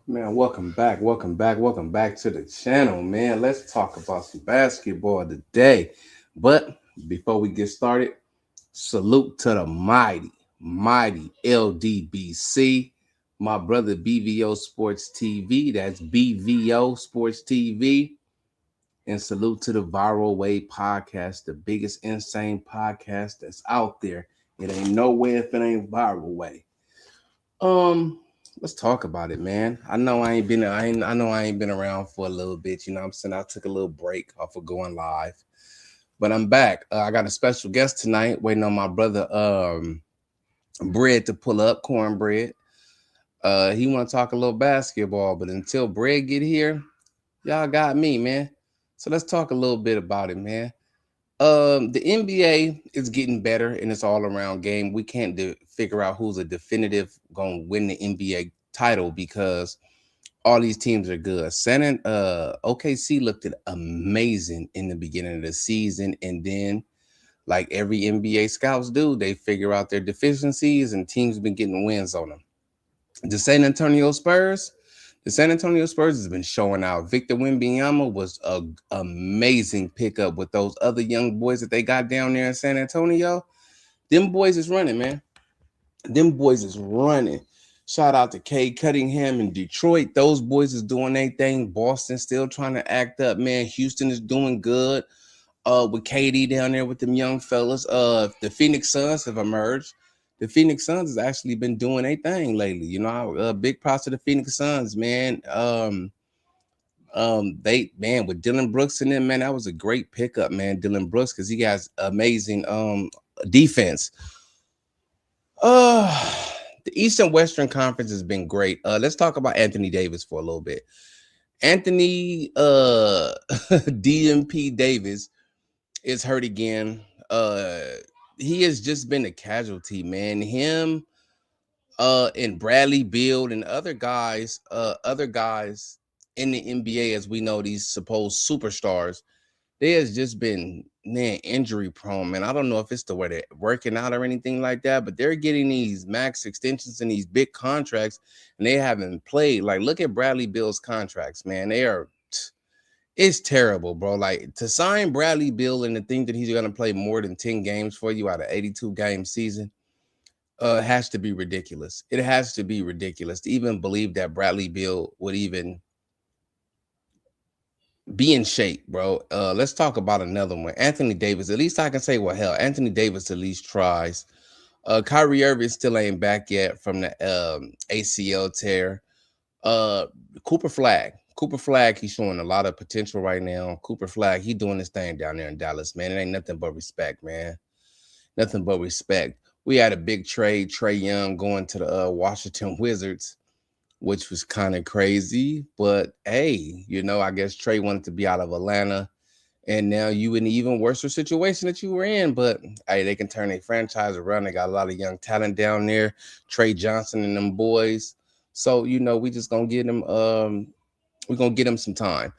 Man, welcome back to the channel, man. Let's talk about some basketball today. But before we get started, salute to the mighty LDBC, my brother BVO Sports TV. That's BVO Sports TV. And salute to the Viral Way podcast, the biggest insane podcast that's out there. It ain't nowhere if it ain't Viral Way. Um, let's talk about it, man. I know I ain't been around for a little bit, you know what I'm saying? I took a little break off of going live. But I'm back. I got a special guest tonight waiting on my brother Bread to pull up, cornbread. He want to talk a little basketball, but until Bread get here, y'all got me, man. So let's talk a little bit about it, man. The NBA is getting better in its all around game. We can't figure out who's a definitive going to win the NBA title because all these teams are good. OKC looked amazing in the beginning of the season, and then like every NBA scouts do, they figure out their deficiencies, and teams been getting wins on them. The San Antonio Spurs. The San Antonio Spurs has been showing out. Victor Wembanyama was a amazing pickup with those other young boys that they got down there in San Antonio. Them boys is running, man. Them boys is running. Shout out to Cade Cunningham in Detroit. Those boys is doing their thing. Boston still trying to act up, man. Houston is doing good. With KD down there with them young fellas. The Phoenix Suns have emerged. The Phoenix Suns has actually been doing a thing lately. You know, big props to the Phoenix Suns, man. They man with Dylan Brooks in them, man, that was a great pickup, man. Dylan Brooks, because he has amazing defense. Uh the Eastern Western Conference has been great. Let's talk about Anthony Davis for a little bit. Anthony DMP Davis is hurt again. He has just been a casualty, man. Him and Bradley Beal and other guys in the NBA, as we know, these supposed superstars, they has just been, man, injury prone, man. I don't know if it's the way they're working out or anything like that, but they're getting these max extensions and these big contracts, and they haven't played. Like, look at Bradley Beal's contracts, man. It's terrible, bro. Like, to sign Bradley Beal and to think that he's gonna play more than 10 games for you out of 82 game season, has to be ridiculous. It has to be ridiculous to even believe that Bradley Beal would even be in shape, bro. Let's talk about another one. Anthony Davis. At least I can say, well, hell, Anthony Davis at least tries. Kyrie Irving still ain't back yet from the ACL tear. Uh, Cooper Flag. Cooper Flag, he's showing a lot of potential right now. Cooper Flag, he doing his thing down there in Dallas, man. It ain't nothing but respect, man. Nothing but respect. We had a big trade, Trey Young going to the Washington Wizards, which was kind of crazy. But hey, you know, I guess Trey wanted to be out of Atlanta, and now you in an even worse situation that you were in. But hey, they can turn a franchise around. They got a lot of young talent down there, Trey Johnson and them boys. So you know, we just gonna get them. We're gonna get them some time.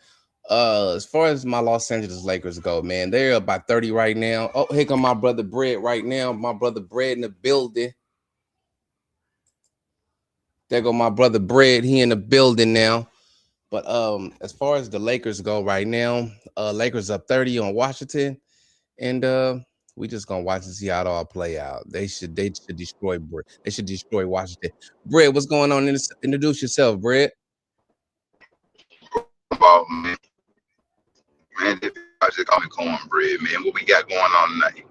As far as my Los Angeles Lakers go, man, they're up by 30 right now. Oh, here come my brother Bread right now. My brother Bread in the building. There go my brother Bread. He in the building now. But as far as the Lakers go right now, Lakers up 30 on Washington, and we just gonna watch and see how it all play out. They should destroy They should destroy Washington. Bread, what's going on? Introduce yourself, Bread. About man, they just call me cornbread, man. What we got going on tonight?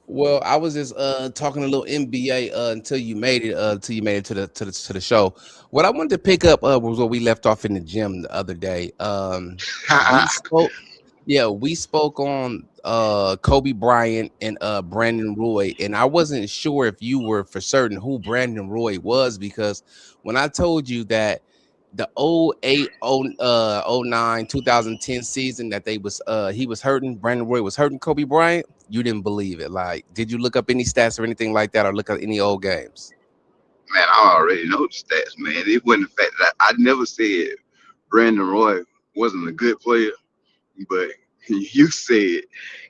Well, I was just talking a little NBA until you made it to the show. What I wanted to pick up was what we left off in the gym the other day. We spoke we spoke on Kobe Bryant and Brandon Roy, and I wasn't sure if you were for certain who Brandon Roy was, because when I told you that the 08 09 2010 season that they was he was hurting, Brandon Roy was hurting Kobe Bryant, you didn't believe it. Like, did you look up any stats or anything like that, or look at any old games? Man, I already know the stats, man. It wasn't the fact that I never said Brandon Roy wasn't a good player, but you said,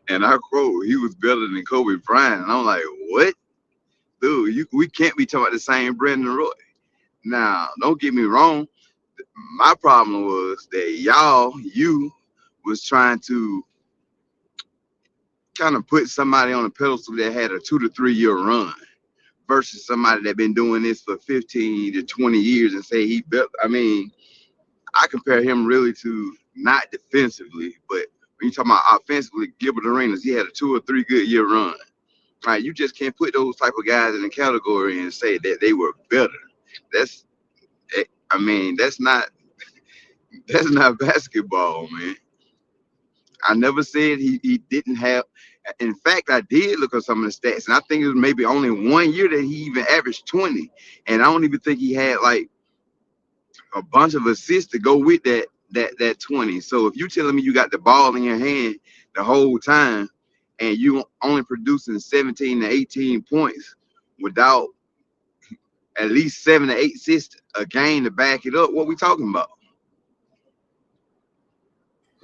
and I quote, he was better than Kobe Bryant. And I'm like, what? Dude, we can't be talking about the same Brandon Roy. Now, don't get me wrong. My problem was that you was trying to kind of put somebody on a pedestal that had a 2 to 3 year run versus somebody that been doing this for 15 to 20 years and say he built. I mean, I compare him really to not defensively, but when you talk about offensively, Gilbert Arenas, he had a 2 or 3 good year run. Right, you just can't put those type of guys in the category and say that they were better. That's, I mean, that's not basketball, man. I never said he didn't have. In fact, I did look at some of the stats, and I think it was maybe only 1 year that he even averaged 20. And I don't even think he had like a bunch of assists to go with that 20. So if you telling me you got the ball in your hand the whole time and you only producing 17 to 18 points without at least 7 to 8 assists a game to back it up, what we talking about?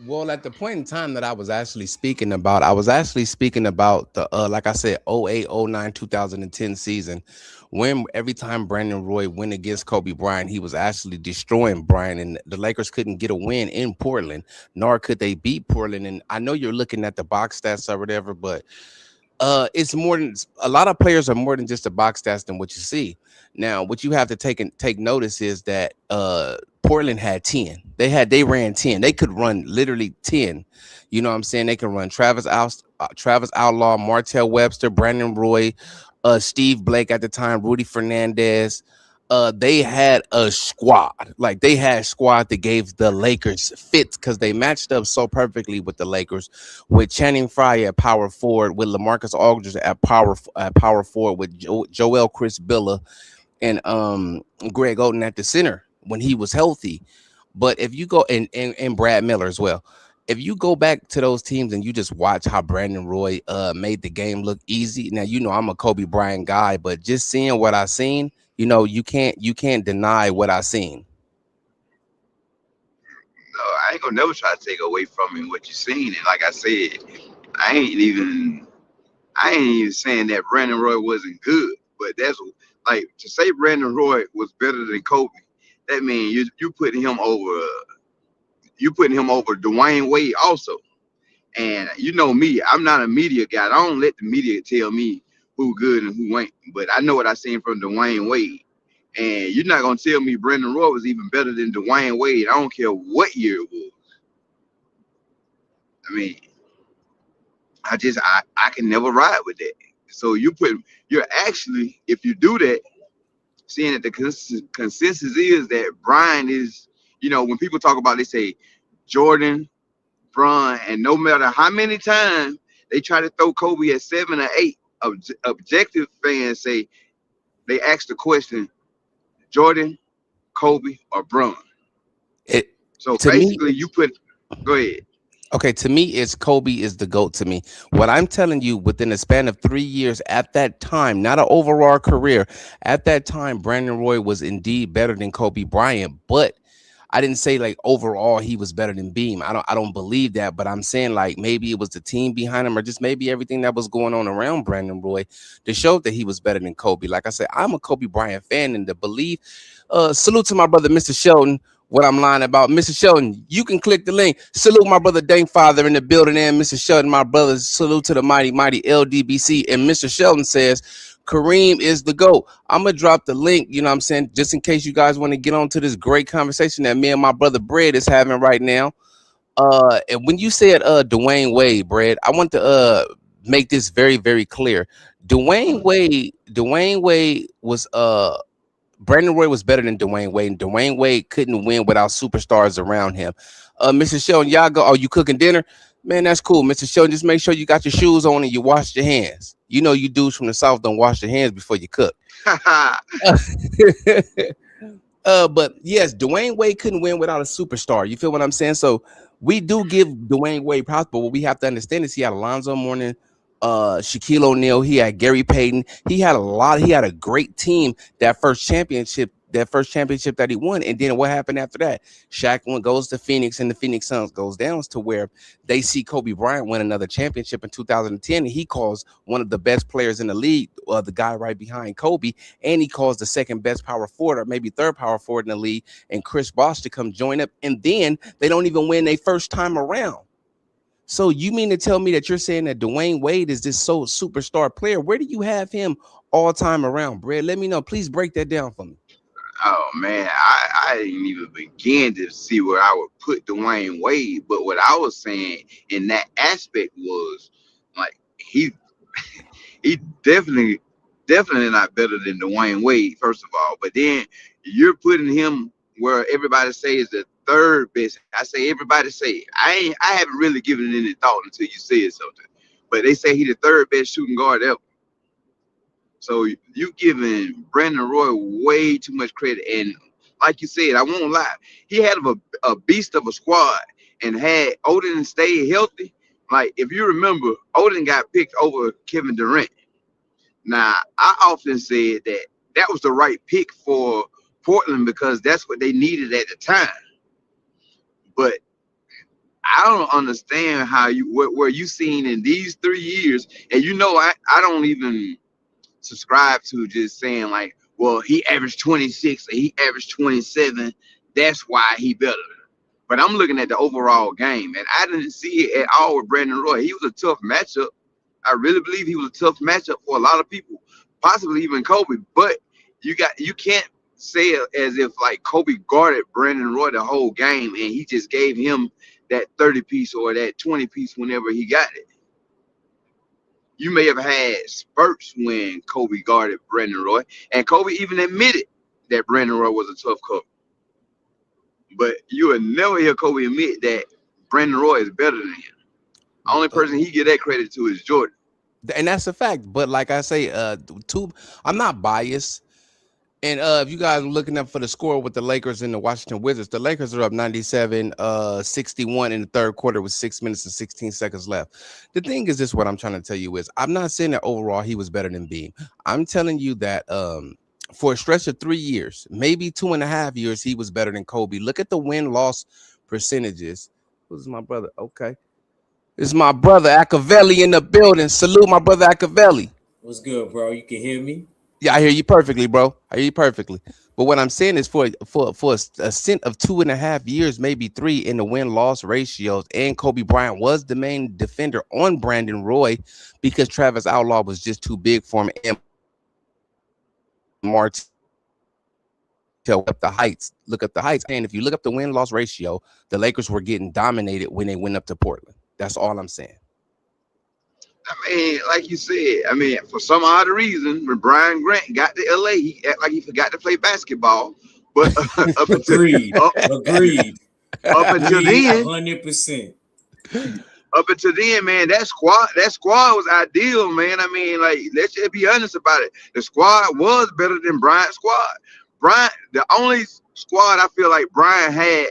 Well, at the point in time that I was actually speaking about, I was actually speaking about the like I said, 08, 09, 2010 season, when every time Brandon Roy went against Kobe Bryant, he was actually destroying Bryant, and the Lakers couldn't get a win in Portland, nor could they beat Portland. And I know you're looking at the box stats or whatever, but it's more than a lot of players are more than just a box stats than what you see. Now, what you have to take notice is that Portland had 10. They ran 10. They could run literally 10. You know what I'm saying? They can run Travis Outlaw, Martell Webster, Brandon Roy, Steve Blake at the time, Rudy Fernandez. They had a squad. Like they had squad that gave the Lakers fits because they matched up so perfectly with the Lakers, with Channing Frye at power forward, with LaMarcus Aldridge at power forward, with Joel Chris Billa and Greg Oden at the center when he was healthy. But if you go and Brad Miller as well, if you go back to those teams and you just watch how Brandon Roy made the game look easy. Now you know I'm a Kobe Bryant guy, but just seeing what I seen, you can't deny what I seen. No, I ain't gonna never try to take away from him what you seen. And like I said, I ain't even I ain't even saying that Brandon Roy wasn't good, but that's like to say Brandon Roy was better than Kobe. That means you putting him over Dwayne Wade also. And you know me, I'm not a media guy. I don't let the media tell me who good and who ain't. But I know what I seen from Dwayne Wade. And you're not gonna tell me Brandon Roy was even better than Dwayne Wade. I don't care what year it was. I mean, I can never ride with that. So you're actually, if you do that, seeing that the consensus is that Brian is, when people talk about, they say Jordan, Bron, and no matter how many times they try to throw Kobe at 7 or 8, objective fans say, they ask the question, Jordan, Kobe, or Bron. It So to me, basically, go ahead. okay, to me, it's Kobe is the GOAT to me. What I'm telling you, within a span of 3 years at that time, not an overall career, at that time, Brandon Roy was indeed better than Kobe Bryant. But I didn't say like overall he was better than Beam. I don't believe that, but I'm saying like maybe it was the team behind him or just maybe everything that was going on around Brandon Roy to show that he was better than Kobe. Like I said, I'm a Kobe Bryant fan and to believe. Salute to my brother, Mr. Shelton. What I'm lying about, Mr. Shelton, you can click the link. Salute my brother Dankfather in the building, and Mr. Shelton, my brother. Salute to the mighty LDBC. And Mr. Shelton says Kareem is the GOAT. I'm gonna drop the link, you know what I'm saying, just in case you guys want to get on to this great conversation that me and my brother Bread is having right now. And when you said Dwayne Wade, Bread, I want to make this very, very clear. Dwayne Wade was Brandon Roy was better than Dwayne Wade, and Dwayne Wade couldn't win without superstars around him. Mr. Sheldon, y'all go. Oh, you cooking dinner? Man, that's cool, Mr. Sheldon. Just make sure you got your shoes on and you wash your hands. You know, you dudes from the South don't wash your hands before you cook. But yes, Dwayne Wade couldn't win without a superstar. You feel what I'm saying? So we do give Dwayne Wade props, but what we have to understand is he had Alonzo Mourning, Shaquille O'Neal, he had Gary Payton, he had a great team that first championship that first championship that he won. And then what happened after that? Shaq goes to Phoenix, and the Phoenix Suns goes down to where they see Kobe Bryant win another championship in 2010, and he calls one of the best players in the league, the guy right behind Kobe, and he calls the second best power forward, or maybe third power forward in the league, and Chris Bosh to come join up, and then they don't even win their first time around. So you mean to tell me that you're saying that Dwayne Wade is this so superstar player? Where do you have him all time around, Brad? Let me know. Please break that down for me. Oh man, I didn't even begin to see where I would put Dwayne Wade. But what I was saying in that aspect was like he definitely not better than Dwayne Wade, first of all. But then you're putting him where everybody says the third best. I say everybody say it. I haven't really given it any thought until you said something. But they say he the third best shooting guard ever. So you giving Brandon Roy way too much credit. And like you said, I won't lie, he had a beast of a squad, and had Odin stayed healthy. Like if you remember, Odin got picked over Kevin Durant. Now I often said that that was the right pick for Portland because that's what they needed at the time. But I don't understand how you where you seen in these 3 years, and I don't even subscribe to just saying like, well, he averaged 26 or he averaged 27. That's why he better. But I'm looking at the overall game, and I didn't see it at all with Brandon Roy. He was a tough matchup. I really believe he was a tough matchup for a lot of people, possibly even Kobe. But you can't say it as if like Kobe guarded Brandon Roy the whole game, and he just gave him that 30 piece or that 20 piece whenever he got it. You may have had spurts when Kobe guarded Brandon Roy, and Kobe even admitted that Brandon Roy was a tough cover. But you would never hear Kobe admit that Brandon Roy is better than him. Only person he get that credit to is Jordan. And that's a fact. But like I say, I'm not biased. And if you guys are looking up for the score with the Lakers and the Washington Wizards, the Lakers are up 97-61 in the third quarter with 6 minutes and 16 seconds left. The thing is this, what I'm trying to tell you is I'm not saying that overall he was better than Beam. I'm telling you that for a stretch of 3 years, maybe 2.5 years, he was better than Kobe. Look at the win-loss percentages. Who's my brother? Okay. This is my brother Acavelli in the building. Salute my brother Acavelli. What's good, bro? You can hear me? Yeah, I hear you perfectly, bro. I hear you perfectly. But what I'm saying is for a stint of 2.5 years, maybe three in the win-loss ratios, and Kobe Bryant was the main defender on Brandon Roy because Travis Outlaw was just too big for him. And Martell up the heights. Look up the heights. And if you look up the win-loss ratio, the Lakers were getting dominated when they went up to Portland. That's all I'm saying. I mean, like you said, I mean, for some odd reason, when Brian Grant got to LA, he act like he forgot to play basketball. But up until Agreed. up, Agreed. up until Agreed. then, 100%. up until then, man, that squad was ideal, man. I mean, like, let's just be honest about it. The squad was better than Bryant's squad. Bryant, the only squad I feel like Bryant had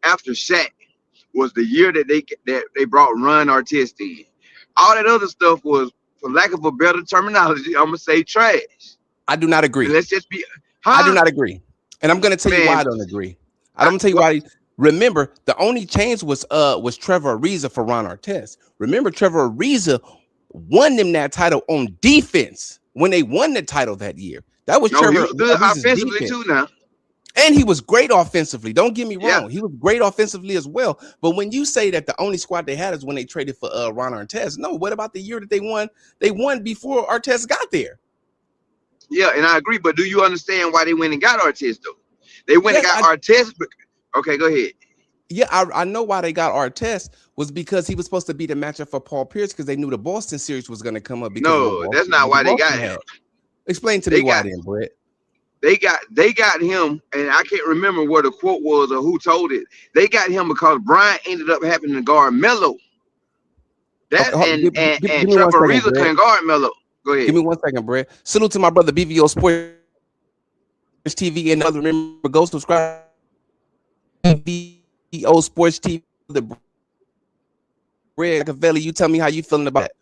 after Shaq was the year that they brought Ron Artest in. All that other stuff was, for lack of a better terminology, I'm gonna say trash. I do not And agree. let's just be, I do huh, not agree. And I'm going to tell you why man. I don't agree. I'm going to tell you why. Remember, the only change was Trevor Ariza for Ron Artest. Remember, Trevor Ariza won them that title on defense when they won the title that year. That was No, he Trevor was good Ariza's offensively defense. too. Now, And he was great offensively. Don't get me yeah, wrong. He was great offensively as well. But when you say that the only squad they had is when they traded for Ron Artest, no, what about the year that they won? They won before Artest got there. yeah, and I agree. But do you understand why they went and got Artest though? They went and Yes, got Artest. Okay, go ahead. I know why they got Artest was because he was supposed to be the matchup for Paul Pierce because they knew the Boston series was going to come up because of No, that's not what why they got Boston him. had. Explain to me They why got then, Brett. they got him, and I can't remember what the quote was or who told it. They got him because Brian ended up having to guard Melo. Okay, That and give me one Trevor second, Ariza Brett. couldn't guard Melo. Go Give ahead. me 1 second, Brett. Salute to my brother BVO Sports TV and other. Remember, go subscribe to BVO Sports TV. The Brett Cavelli, you tell me how you feeling about that.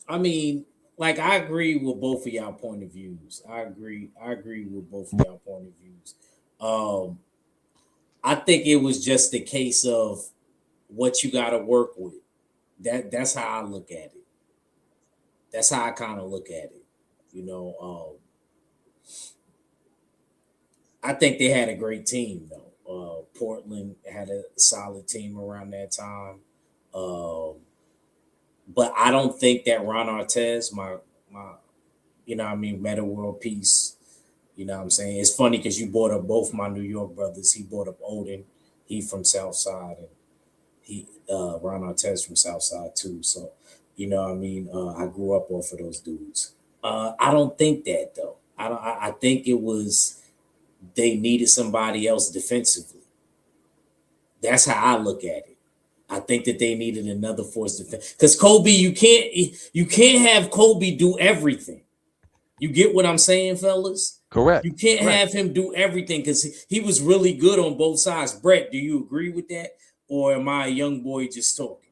I mean, like I agree with both of y'all point of views. I agree with both of y'all point of views. Um, I think it was just a case of what you got to work with. That's how I look at it. That's how I kind of look at it. You know, I think they had a great team though. Portland had a solid team around that time. Um, but I don't think that Ron Artest, my what I mean, Meta World Peace. You know what I'm saying? It's funny because you brought up both my New York brothers. He brought up Odin. He from South Side, and he Ron Artest from South Side too. So, you know what I mean? I grew up off of those dudes. I don't think that though. I don't. I think it was they needed somebody else defensively. That's how I look at it. I think that they needed another force defense because Kobe, you can't have Kobe do everything. You get what I'm saying, fellas? Correct. You can't Correct. have him do everything because he was really good on both sides. Brett, do you agree with that, or am I a young boy just talking?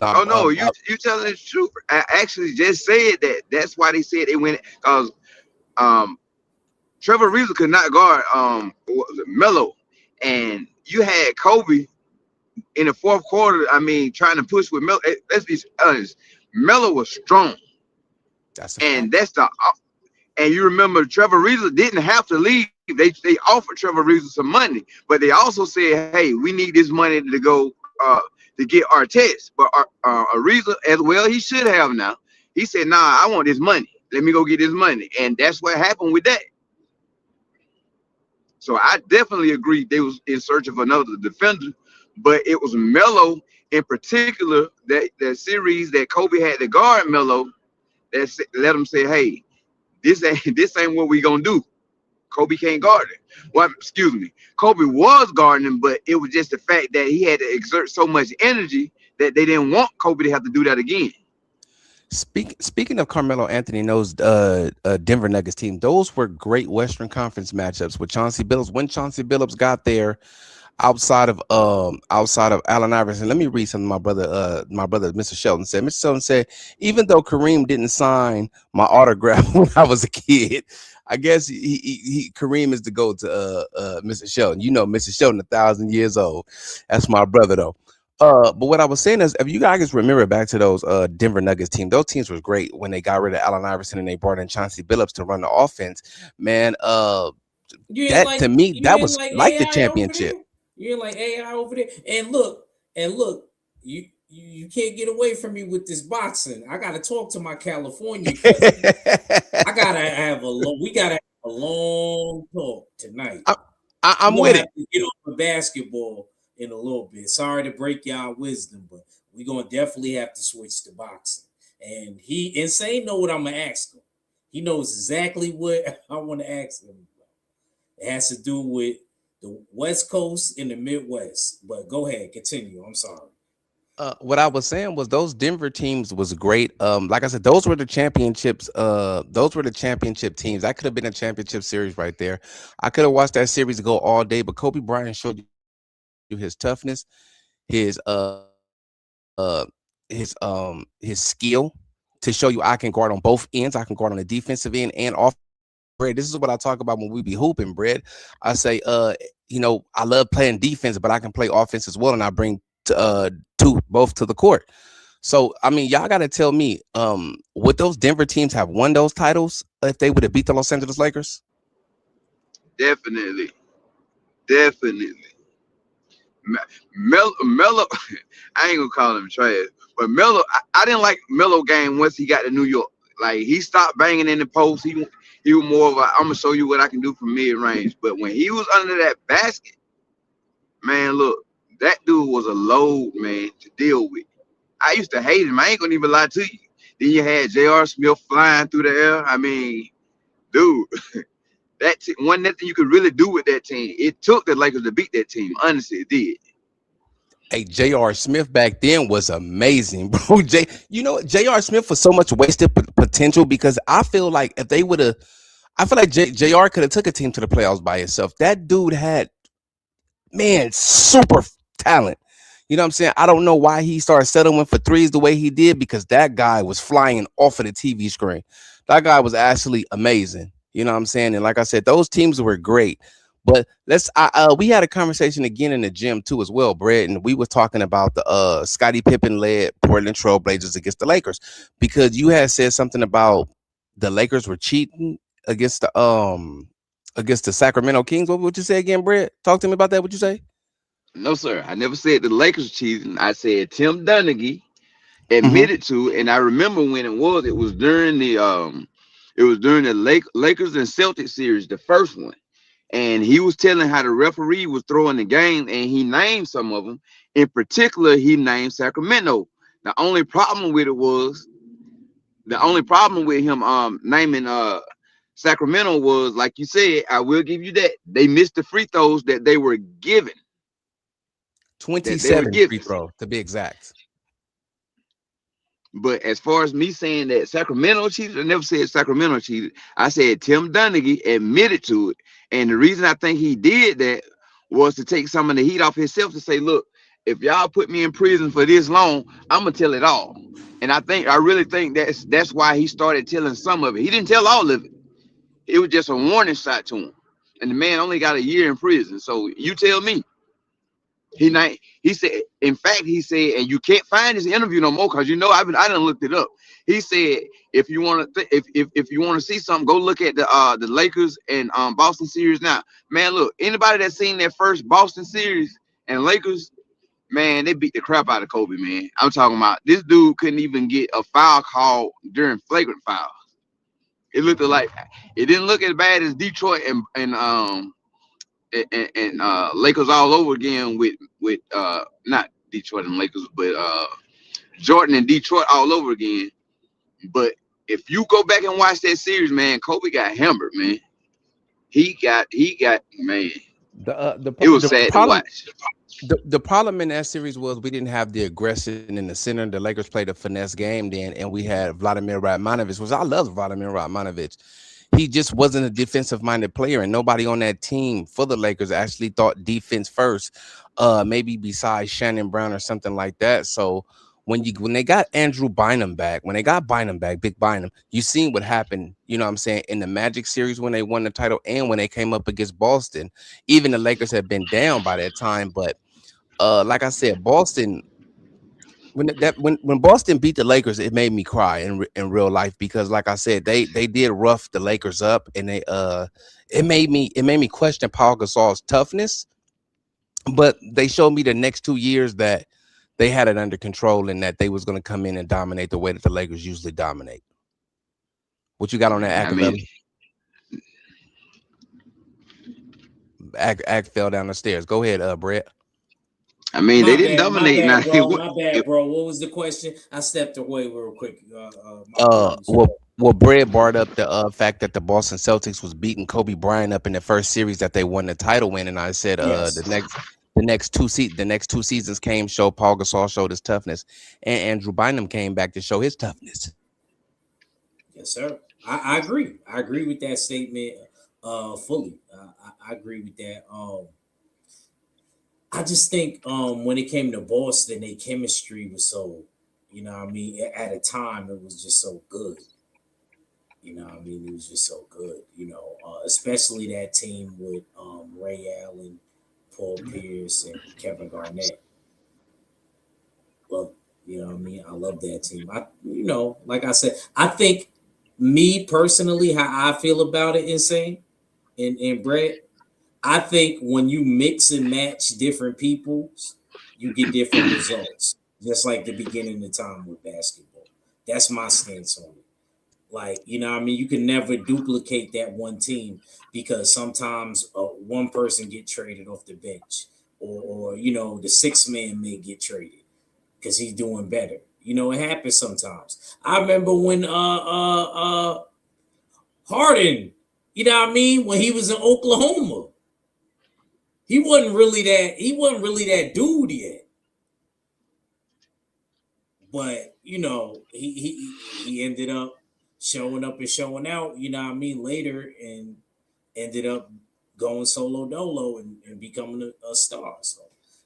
Nah, Oh no, you telling the truth. I actually just said that. That's why they said they went because um Trevor Reeves could not guard what was it, Melo, and you had Kobe in the fourth quarter. I mean, trying to push with Melo. Let's be honest, Melo was strong, that's a and fact. that's the and you remember Trevor Reeves didn't have to leave. They offered Trevor Reeves some money, but they also said, "Hey, we need this money to go to get Artest." But Ariza, as well, he should have now. He said, "Nah, I want this money. Let me go get this money," and that's what happened with that. So I definitely agree they was in search of another defender, but it was Melo in particular that series that Kobe had to guard Melo that let him say, "Hey, this ain't what we gonna do." Kobe can't guard it. Well, excuse me. Kobe was guarding him, but it was just the fact that he had to exert so much energy that they didn't want Kobe to have to do that again. Speaking of Carmelo Anthony and those Denver Nuggets team, those were great Western Conference matchups with Chauncey Billups. When Chauncey Billups got there, outside of Allen Iverson, let me read something my brother Mr. Shelton said. Mr. Shelton said, even though Kareem didn't sign my autograph when I was a kid, I guess Kareem is the GOAT to Mr. Shelton. You know, Mr. Shelton 1,000 years old. That's my brother though. But what I was saying is, if you guys remember back to those Denver Nuggets team, those teams was great when they got rid of Allen Iverson and they brought in Chauncey Billups to run the offense. Man, that to me You that ain't was like like the AI over championship. there. You ain't like AI over there. And look, you can't get away from me with this boxing. I gotta talk to my California cousin. We gotta have a long talk tonight. I, We're I'm gonna with it. have to get on the basketball in a little bit. Sorry to break y'all wisdom, but we're gonna definitely have to switch to boxing. And he Insane know what I'm gonna ask him. He knows exactly what I want to ask him. It has to do with the West Coast and the Midwest. But go ahead, continue. I'm sorry. What I was saying was those Denver teams was great. Like I said, those were the championships. Those were the championship teams. That could have been a championship series right there. I could have watched that series go all day, but Kobe Bryant showed you his toughness, his his skill to show you I can guard on both ends. I can guard on the defensive end and offensive end. Brad, this is what I talk about when we be hooping, Brad. I say, I love playing defense, but I can play offense as well, and I bring both to the court. So, I mean, y'all got to tell me, would those Denver teams have won those titles if they would have beat the Los Angeles Lakers? Definitely, definitely. Melo, I ain't gonna call him trash, but Melo, I didn't like Melo game once he got to New York. Like he stopped banging in the post. He was more of a I'm gonna show you what I can do from mid range. But when he was under that basket, man, look, that dude was a load, man, to deal with. I used to hate him. I ain't gonna even lie to you. Then you had J.R. Smith flying through the air. I mean, dude, wasn't nothing you could really do with that team. It took the Lakers to beat that team. Honestly, it did. Hey, J.R. Smith back then was amazing, bro. J.R. Smith was so much wasted potential because I feel like if they would have, I feel like J.R. could have took a team to the playoffs by himself. That dude had, man, super talent. You know what I'm saying? I don't know why he started settling for threes the way he did because that guy was flying off of the TV screen. That guy was actually amazing. You know what I'm saying? And like I said, those teams were great. But we had a conversation again in the gym too as well, Brett, and we were talking about the Scottie Pippen led Portland Trailblazers against the Lakers because you had said something about the Lakers were cheating against the Sacramento Kings. What would you say again, Brett? Talk to me about that. What you say? No, sir. I never said the Lakers cheating. I said Tim Dunleavy Hmm. admitted to, and I remember when it was. It was during the Lakers and Celtics series, the first one, and he was telling how the referee was throwing the game, and he named some of them. In particular, he named Sacramento. The only problem with it was the only problem with him naming Sacramento was, like you said, I will give you that they missed the free throws that they were given. That they were 27 free given. throw to be exact. But as far as me saying that Sacramento cheated, I never said Sacramento cheated. I said Tim Dunleavy admitted to it. And the reason I think he did that was to take some of the heat off himself to say, look, if y'all put me in prison for this long, I'm gonna tell it all. And I really think that's why he started telling some of it. He didn't tell all of it. It was just a warning shot to him. And the man only got a year in prison. So you tell me. He said, in fact, he said, and you can't find his interview no more because I done looked it up. He said, if you want to if you want to see something, go look at the Lakers and Boston series now. Man, look, anybody that's seen that first Boston series and Lakers, man, they beat the crap out of Kobe, man. I'm talking about this dude couldn't even get a foul call during flagrant foul. It looked like it didn't look as bad as Detroit and Lakers all over again with not Detroit and Lakers, but Jordan and Detroit all over again. But if you go back and watch that series, man, Kobe got hammered, man. He got man. It was The sad to problem watch. the problem in that series was we didn't have the aggression in the center. The Lakers played a finesse game then, and we had Vladimir Radmanovich, which I love Vladimir Radmanovich. He just wasn't a defensive minded player, and nobody on that team for the Lakers actually thought defense first. Maybe besides Shannon Brown or something like that. So when they got Andrew Bynum back, when they got Bynum back, Big Bynum, you seen what happened, you know what I'm saying, in the Magic series when they won the title and when they came up against Boston. Even the Lakers had been down by that time, but like I said, Boston when Boston beat the Lakers, it made me cry in real life because, like I said, they did rough the Lakers up, and it made me question Paul Gasol's toughness. But they showed me the next 2 years that they had it under control and that they was going to come in and dominate the way that the Lakers usually dominate. What you got on that, I mean, Acavelli? Act fell down the stairs. Go ahead, Brett. they My didn't bad, my dominate. Now, bad, bro. My bad, bro. What was the question? I stepped away real quick. My Uh, apologies. well, Brett brought up the fact that the Boston Celtics was beating Kobe Bryant up in the first series that they won the title in, and I said, Yes, the next two seasons came show Paul Gasol showed his toughness, and Andrew Bynum came back to show his toughness. yes, sir. I agree. I agree with that statement fully. I agree with that. I just think when it came to Boston, their chemistry was so, what I mean, at a time it was just so good. What I mean, it was just so good. Especially that team with Ray Allen, Paul Pierce, and Kevin Garnett. Love, what I mean, I love that team. Like I said, I think me personally, how I feel about it, insane, and Brett. I think when you mix and match different peoples, you get different results. Just like the beginning of time with basketball. That's my stance on it. Like, what I mean? You can never duplicate that one team because sometimes one person get traded off the bench or the sixth man may get traded because he's doing better. It happens sometimes. I remember when Harden, what I mean, when he was in Oklahoma. He wasn't really that dude yet. But he ended up showing up and showing out, what I mean, later and ended up going solo dolo and becoming a star. So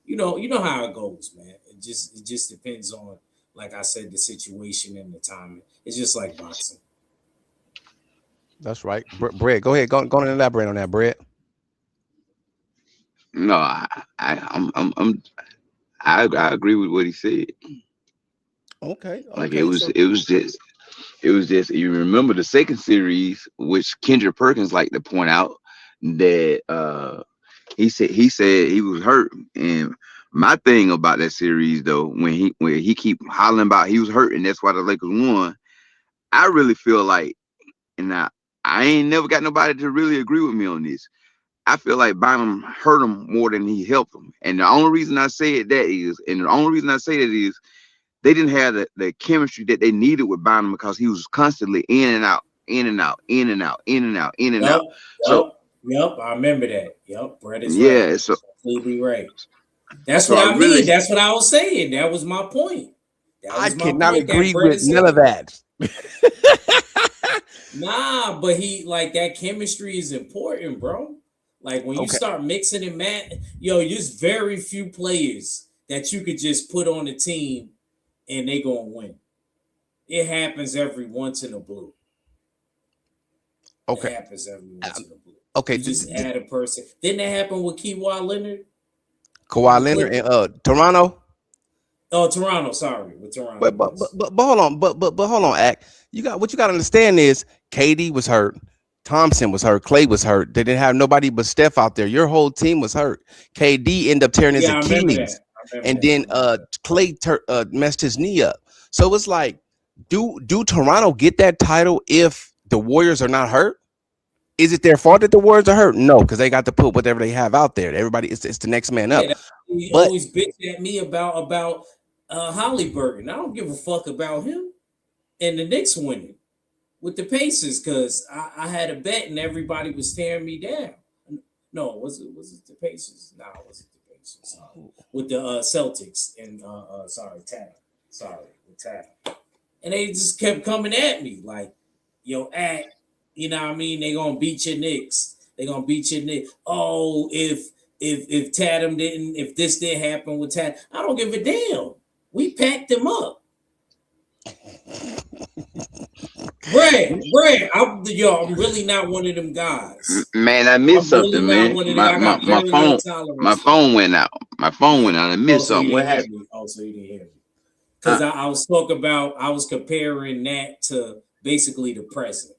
you know how it goes, man. It just depends on, like I said, the situation and the timing. It's just like boxing. That's right. Brett, go ahead. Go and elaborate on that, Brett. No, I agree with what he said. Okay. Like Okay. So it was just you remember the second series, which Kendrick Perkins like to point out that he said he was hurt. And my thing about that series though, when he keep hollering about he was hurt and that's why the Lakers won, I really feel like, and I ain't never got nobody to really agree with me on this. I feel like Bynum hurt him more than he helped him. And the only reason I say it that is, and the only reason I say that is they didn't have the chemistry that they needed with Bynum because he was constantly in and out, in and out, in and out, in and out, in and Yup, out. So yup. I remember that. Yup, Brett is right. yeah, so Completely right. That's so what I I really mean. That's what I was saying. That was my point. That I was my cannot point that agree Brett with is none of saying. that. Nah, but he like that chemistry is important, bro. Like when you Okay. start mixing and there's very few players that you could just put on the team and they gonna win. It happens every once in a blue. It Okay. happens every once in a blue. Okay. You just add a person. Didn't that happen with Kawhi Leonard with Kawhi the Leonard Clippers? and Toronto. Oh, Toronto. Sorry, with Toronto. Yes. But hold on. But hold on, Act. You got to understand is KD was hurt. Thompson was hurt. Clay was hurt. They didn't have nobody but Steph out there. Your whole team was hurt. KD ended up tearing his Yeah, I remember that. Achilles, and then Clay messed his knee up. So it's like, do Toronto get that title if the Warriors are not hurt? Is it their fault that the Warriors are hurt? No, because they got to put whatever they have out there. Everybody, it's the next man Yeah, up. that he But always bitch at me about Hollyburton. I don't give a fuck about him and the Knicks winning with the Pacers because I had a bet and everybody was tearing me down. No, was it the Pacers? No, it wasn't the Pacers. With the Celtics and sorry, with Tatum. And they just kept coming at me like, yo, Act, you know what I mean? They gonna beat your Knicks. They gonna beat your Knicks. Oh, if Tatum didn't, if this didn't happen with Tatum, I don't give a damn. We packed him up. Brad, I'm really not one of them guys. man, I missed I'm really something, not man. one of them. My I my got my very little phone my tolerance. phone went out. My phone went out. I Oh, missed so you something. What didn't hear happened? me. Oh, so you didn't hear me. Uh, Because I was comparing that to basically the present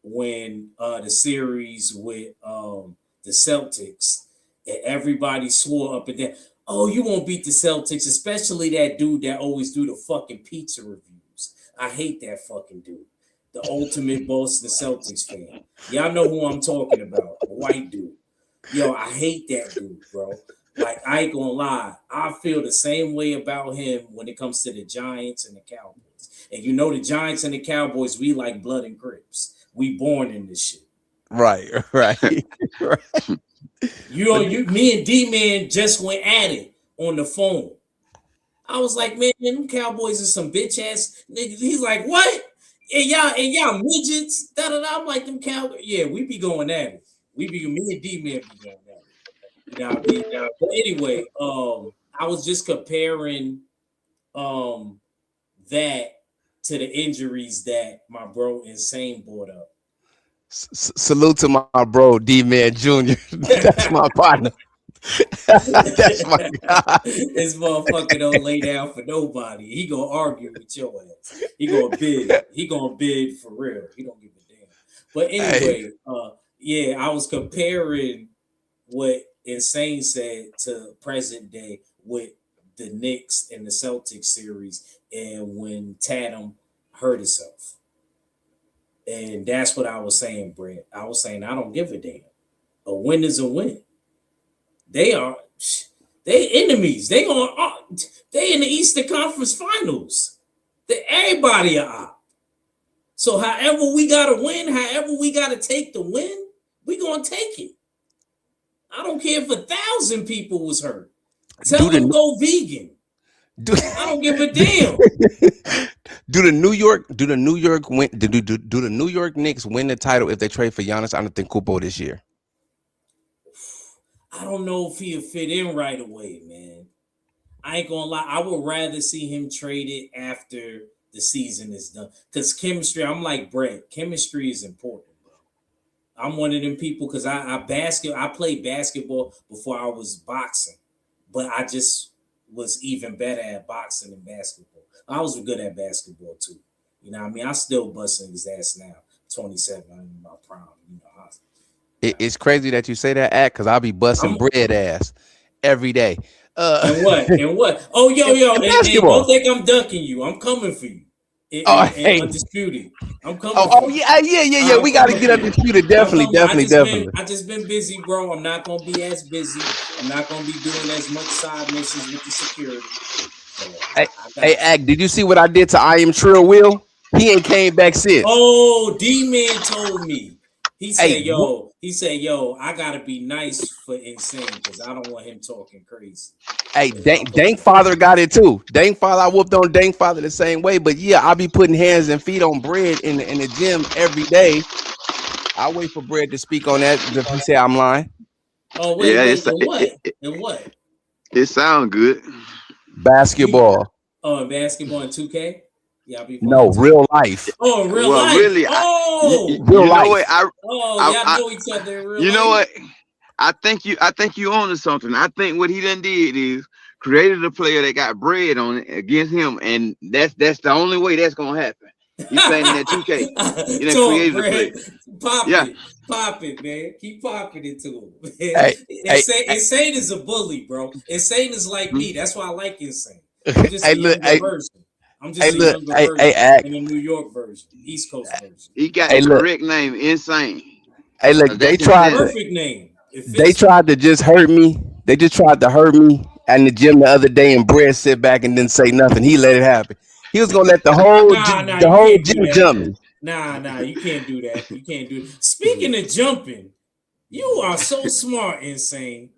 when the series with the Celtics and everybody swore up and down, oh, you won't beat the Celtics, especially that dude that always do the fucking pizza reviews. I hate that fucking dude. The ultimate Boston Celtics fan. Y'all know who I'm talking about. A white dude. Yo, I hate that dude, bro. Like, I ain't gonna lie. I feel the same way about him when it comes to the Giants and the Cowboys. And you know the Giants and the Cowboys, we like blood and crips. We born in this shit. right. Me and D-Man just went at it on the phone. I was like, man, them Cowboys are some bitch ass niggas. He's like, what? And y'all midgets. Da da da. I'm like, them Cowboys. Yeah, we be going at it. Me and D-Man be going at it. You know what I mean? But anyway, I was just comparing that to the injuries that my bro Insane brought up. Salute to my bro D Man Jr. That's my partner. That's my guy. This motherfucker don't lay down for nobody. He gonna argue with your ass. He gonna bid. He gonna bid for real. He don't give a damn. But Hey, anyway, I was comparing what Insane said to present day with the Knicks and the Celtics series and when Tatum hurt himself. And that's what I was saying, Brett. I was saying I don't give a damn. A win is a win. They are they enemies. They in the Eastern Conference Finals. Everybody are out. So however we gotta win, however we gotta take the win, we gonna take it. I don't care if 1,000 people was hurt. Tell them go vegan. do, I don't give a damn. do the New York win? Do the New York Knicks win the title if they trade for Giannis Antetokounmpo this year? I don't know if he'll fit in right away, man. I ain't gonna lie. I would rather see him traded after the season is done. Cause chemistry, I'm like Brett. Chemistry is important, bro. I'm one of them people because I played basketball before I was boxing, but I just was even better at boxing than basketball. I was good at basketball too. You know what I mean? I still busting his ass now. 27, I'm in my prime. You know, It's crazy that you say that, act, because I'll be busting I'm bread ass every day. and what? And what? Oh, yo, In and don't basketball. think I'm dunking you. I'm coming for you. Oh, And hey. undisputed. I'm coming Oh, for you. yeah. I'm We got to coming get for you. undisputed. I'm Definitely, coming. definitely, definitely. I just been busy, bro. I'm not gonna be as busy. I'm not gonna be doing as much side missions with the security. So Hey, I hey, got you. act. Did you see what I did to I am Trill Will? He ain't came back since. Oh, D Man told me. Hey, He said, yo, I gotta be nice for insane because I don't want him talking crazy. hey, If I put Dank Father got it too. Dank Father, I whooped on Dank Father the same way. But yeah, I'll be putting hands and feet on bread in the gym every day. I wait for bread to speak on that. If he say I'm lying, Oh Yeah, wait, and what? And what? it sound good. You basketball, in basketball in 2K? Y'all be playing no 2K? real life, Oh, in real Well, life. really, Oh, real you know what? life. y'all I know each other in real you know life. what? I think you own to something. I think what he done did is created a player that got bread on it against him, and that's the only way that's gonna happen. He's playing in that 2K. He done Talk, created a player. Brad. Pop Yeah, it. Pop it, man. Keep popping it to him. Man. Hey, hey, Insane is a bully, bro. Insane is like mhm. me. That's why I like Insane. I'm just hey, a look, younger hey, version. I'm hey, just a look, younger hey, version act, in a New York version, East Coast version. He got hey, the look, correct name, insane. hey, look. 'Cause They that's tried to, insanity. Perfect name. It they fits me. tried to just hurt me. They just tried to hurt me in the gym the other day, and Bread sit back and didn't say nothing. He let it happen. He was gonna let Nah, the you whole can't do gym that. jump me. Nah, you can't do that. You can't do it. Speaking of jumping, you are so smart, Insane.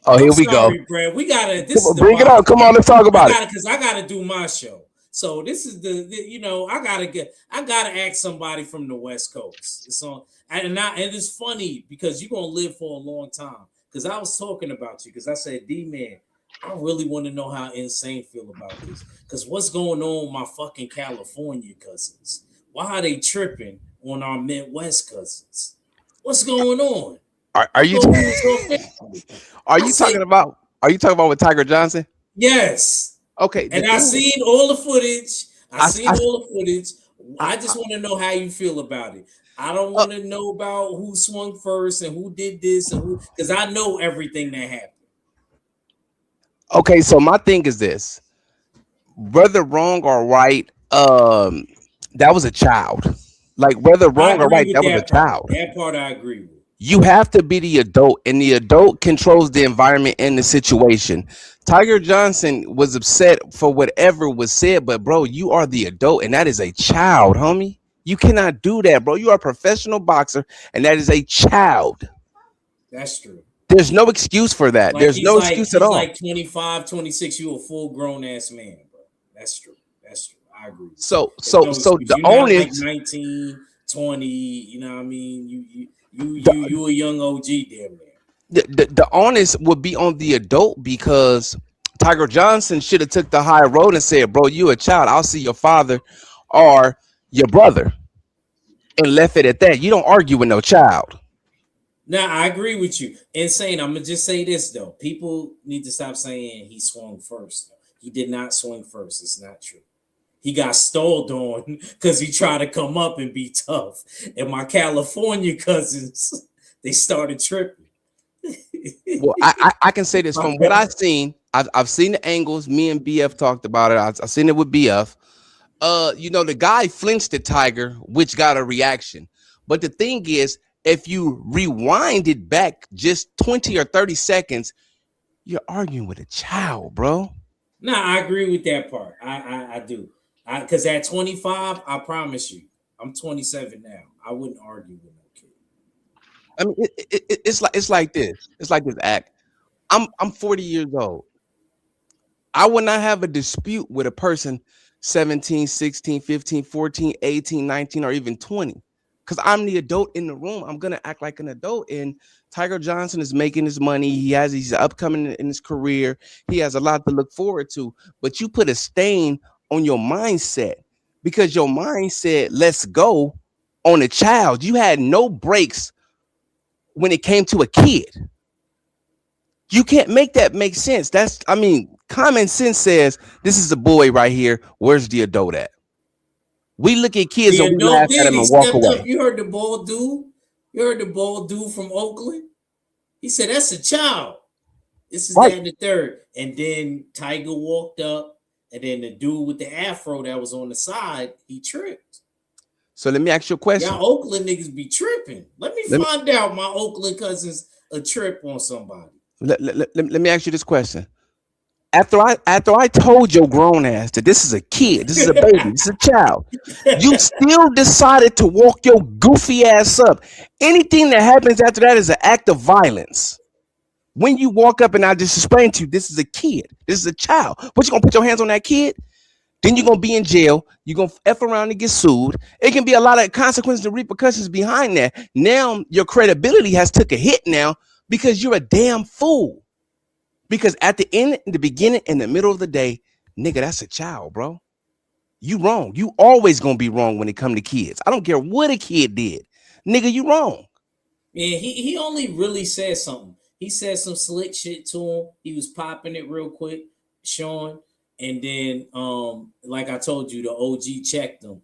Oh, I'm here we go. sorry, Brad. We gotta. Come This is on, the bring it on. box Come on, talk. let's talk about it. I gotta do my show. So this is you know, I gotta ask somebody from the West Coast. It's on, and it's funny because you're gonna live for a long time. Because I was talking about you because I said, D man, I really want to know how Insane feel about this. Because what's going on with my fucking California cousins? Why are they tripping on our Midwest cousins? What's going on? Are He you told me he was gonna fix me. are I you said, talking about? Are you talking about with Tiger Johnson? yes. Okay, the And I thing is, seen all the footage. I I, seen I, all the footage. I, I just want to know how you feel about it. I don't uh, want to know about who swung first and who did this and who, because I know everything that happened. okay, so my thing is this: whether wrong or right, that was a child. Like whether I wrong or agree right, with that was a that part. child. That part I agree with. You have to be the adult, and the adult controls the environment and the situation. Tiger Johnson was upset for whatever was said, but bro, you are the adult, and that is a child, homie. You cannot do that, bro. You are a professional boxer, and that is a child. That's true. There's no excuse for that. Like There's no excuse at he's all. like 25, 26. You a full grown ass man, bro. That's true. That's true. I agree with that. So, There's so, no so excuse. the You're not like onus, 19, 20. You know what I mean? the, You a young OG damn near. the onus would be on the adult because Tiger Johnson should have took the high road and said, "Bro, you a child. I'll see your father or your brother," and left it at that. You don't argue with no child. Now I agree with you. Insane. I'm gonna just say this though. People need to stop saying he swung first. He did not swing first. It's not true. He got stalled on because he tried to come up and be tough. And my California cousins, they started tripping. Well, I can say this from what I've seen. I've seen the angles. Me and BF talked about it. I've seen it with BF. The guy flinched at Tiger, which got a reaction. But the thing is, if you rewind it back just 20 or 30 seconds, you're arguing with a child, bro. Nah, I agree with that part. I do. Because at 25, I promise you, I'm 27 now. I wouldn't argue with no kid. I mean, it's like this. It's like this act. I'm 40 years old. I would not have a dispute with a person 17, 16, 15, 14, 18, 19, or even 20. because I'm the adult in the room. I'm gonna act like an adult. And Tiger Johnson is making his money. He's upcoming in his career. He has a lot to look forward to. But you put a stain on your mindset because your mind said, "Let's go," on a child. You had no breaks when it came to a kid. You can't make that make sense. Common sense says this is a boy right here. Where's the adult at? We look at kids The and we adult laugh at did. them He and walk stepped up. away. You heard the bald dude. You heard the bald dude from Oakland. He said, "That's a child. This is Right. that and the third." And then Tiger walked up, and then the dude with the afro that was on the side, he tripped. So let me ask you a question. Y'all Oakland niggas be tripping. Let me find out my Oakland cousins a trip on somebody. Let me ask you this question. After I told your grown ass that this is a kid, this is a baby, this is a child, you still decided to walk your goofy ass up. Anything that happens after that is an act of violence. When you walk up and I just explained to you, this is a kid, this is a child. What, you gonna put your hands on that kid? Then you're gonna be in jail. You're gonna F around and get sued. It can be a lot of consequences and repercussions behind that. Now your credibility has took a hit now because you're a damn fool. Because at the end, in the beginning, in the middle of the day, nigga, that's a child, bro. You wrong. You always gonna be wrong when it come to kids. I don't care what a kid did. Nigga, you wrong. Yeah, he only really said something. He said some slick shit to him. He was popping it real quick, Sean. And then like I told you, the OG checked him.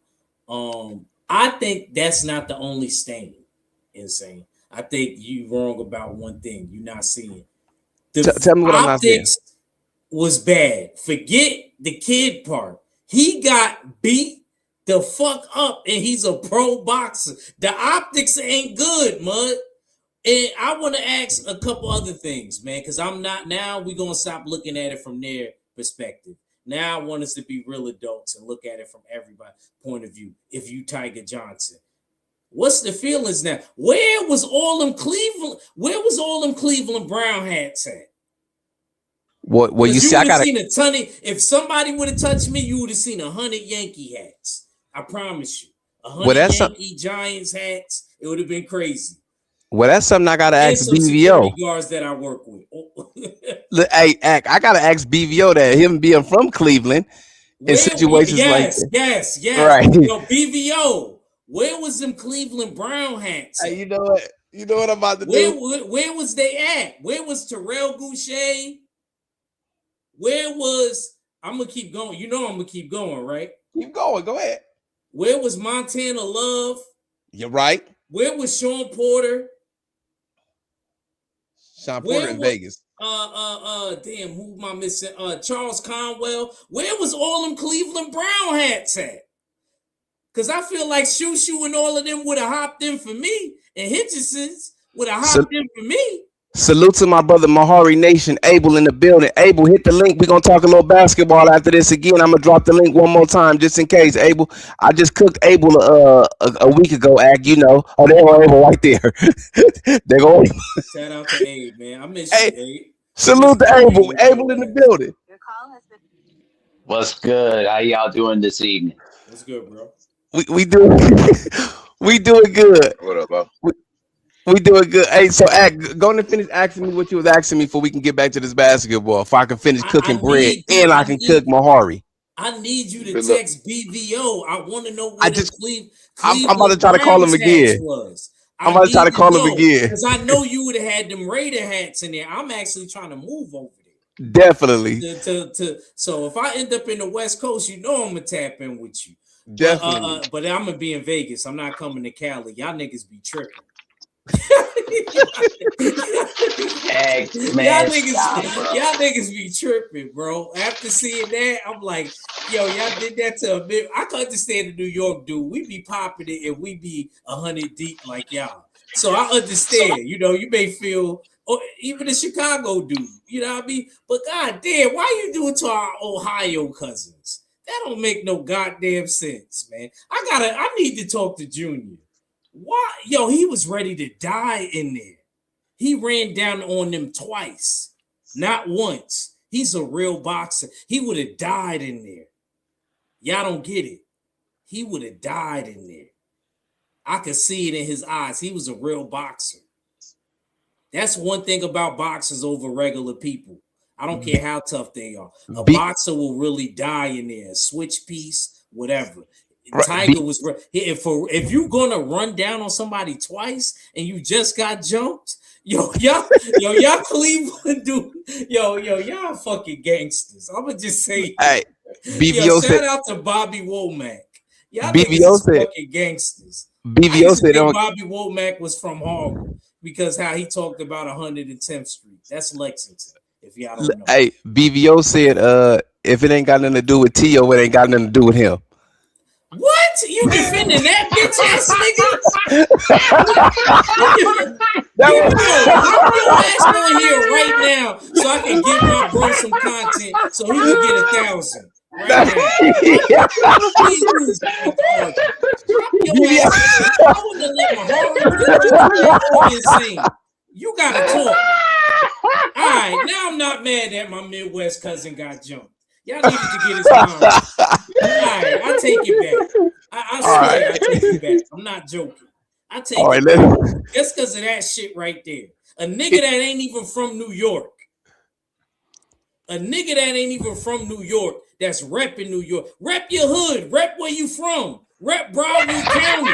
I think that's not the only stain. Insane. I think you wrong about one thing. You're not seeing. Tell me what I'm not seeing. Optics was bad. Forget the kid part. He got beat the fuck up, and he's a pro boxer. The optics ain't good, mud. And I want to ask a couple other things, man, because I'm not now. We're gonna stop looking at it from their perspective. Now I want us to be real adults and look at it from everybody's point of view. If you Tiger Johnson, what's the feelings now? Where was all them Cleveland Brown hats at? Well, you see, I got seen a ton of. If somebody would have touched me, you would have seen 100 Yankee hats. I promise you, 100 Yankee Giants hats. It would have been crazy. Well, that's something I gotta ask BVO. Guards that I work with. Hey, I gotta ask BVO that him being from Cleveland in situations like that. Yes, right. Yo, BVO, where was them Cleveland Brown hats? Hey, you know what? You know what I'm about to do? Where was they at? Where was Terrell Goucher? Where was I'm gonna keep going? You know I'm gonna keep going, right? Keep going. Go ahead. Where was Montana Love? You're right. Where was Sean Porter? Sean Porter in Vegas. Damn, who am I missing? Charles Conwell. Where was all them Cleveland Brown hats at? Because I feel like Shoo and all of them would have hopped in for me, and Hitchison's would have hopped in for me. Salute to my brother Mahari Nation, Abel in the building. Abel, hit the link. We're going to talk a little basketball after this again. I'm going to drop the link one more time just in case. Abel, I just cooked Abel a week ago, you know. Oh, there go Abel right there. There go Abel. Shout out to Abe, man. I miss you, Abe. Salute to Abel. Abel in the building. What's good? How y'all doing this evening? What's good, bro? We doing good. What up, bro? We doing good. Hey, so go on and finish asking me what you was asking me before we can get back to this basketball. If I can finish cooking bread and I can cook Mahari. I need you to text BVO. I want to know what Cleveland I'm about to try to call him again. I'm about to try to call him again. Because I know you would have had them Raider hats in there. I'm actually trying to move over there. Definitely. So if I end up in the West Coast, you know I'm going to tap in with you. Definitely. But I'm going to be in Vegas. I'm not coming to Cali. Y'all niggas be tripping. Y'all niggas be tripping, bro. After seeing that, I'm like, yo, y'all did that to a bit. I can understand the New York dude. We be popping it and we be 100 deep like y'all. So I understand. You know, you may feel, or even the Chicago dude. You know what I mean? But goddamn, why you do it to our Ohio cousins? That don't make no goddamn sense, man. I need to talk to Junior. Why? Yo, he was ready to die in there. He ran down on them twice, not once. He's a real boxer. He would have died in there. Y'all don't get it. He would have died in there. I could see it in his eyes. He was a real boxer. That's one thing about boxers over regular people. I don't care how tough they are. A boxer will really die in there. Switch piece, whatever. Tiger was if you're gonna run down on somebody twice and you just got jumped, y'all Cleveland dude, y'all fucking gangsters. I'm gonna just say, hey, BVO shout out to Bobby Womack. Y'all BVO niggas is fucking gangsters. BVO said Bobby Womack was from Harlem because how he talked about 110th Street. That's Lexington. If y'all don't know. Hey, BVO said, if it ain't got nothing to do with T.O., it ain't got nothing to do with him. What? You defending that bitch ass nigga? Bring your ass on here right now so I can give my bro some content so he can get 1,000 right now. I wouldn't let my heart insane. You gotta talk. All right, now I'm not mad that my Midwest cousin got jumped. Y'all needed to get his mom. All right, I take it back. I swear I take it back. I'm not joking. I take it back. Just because of that shit right there. A nigga that ain't even from New York. That's repping New York. Rep your hood. Rep where you from. Rep Broward County.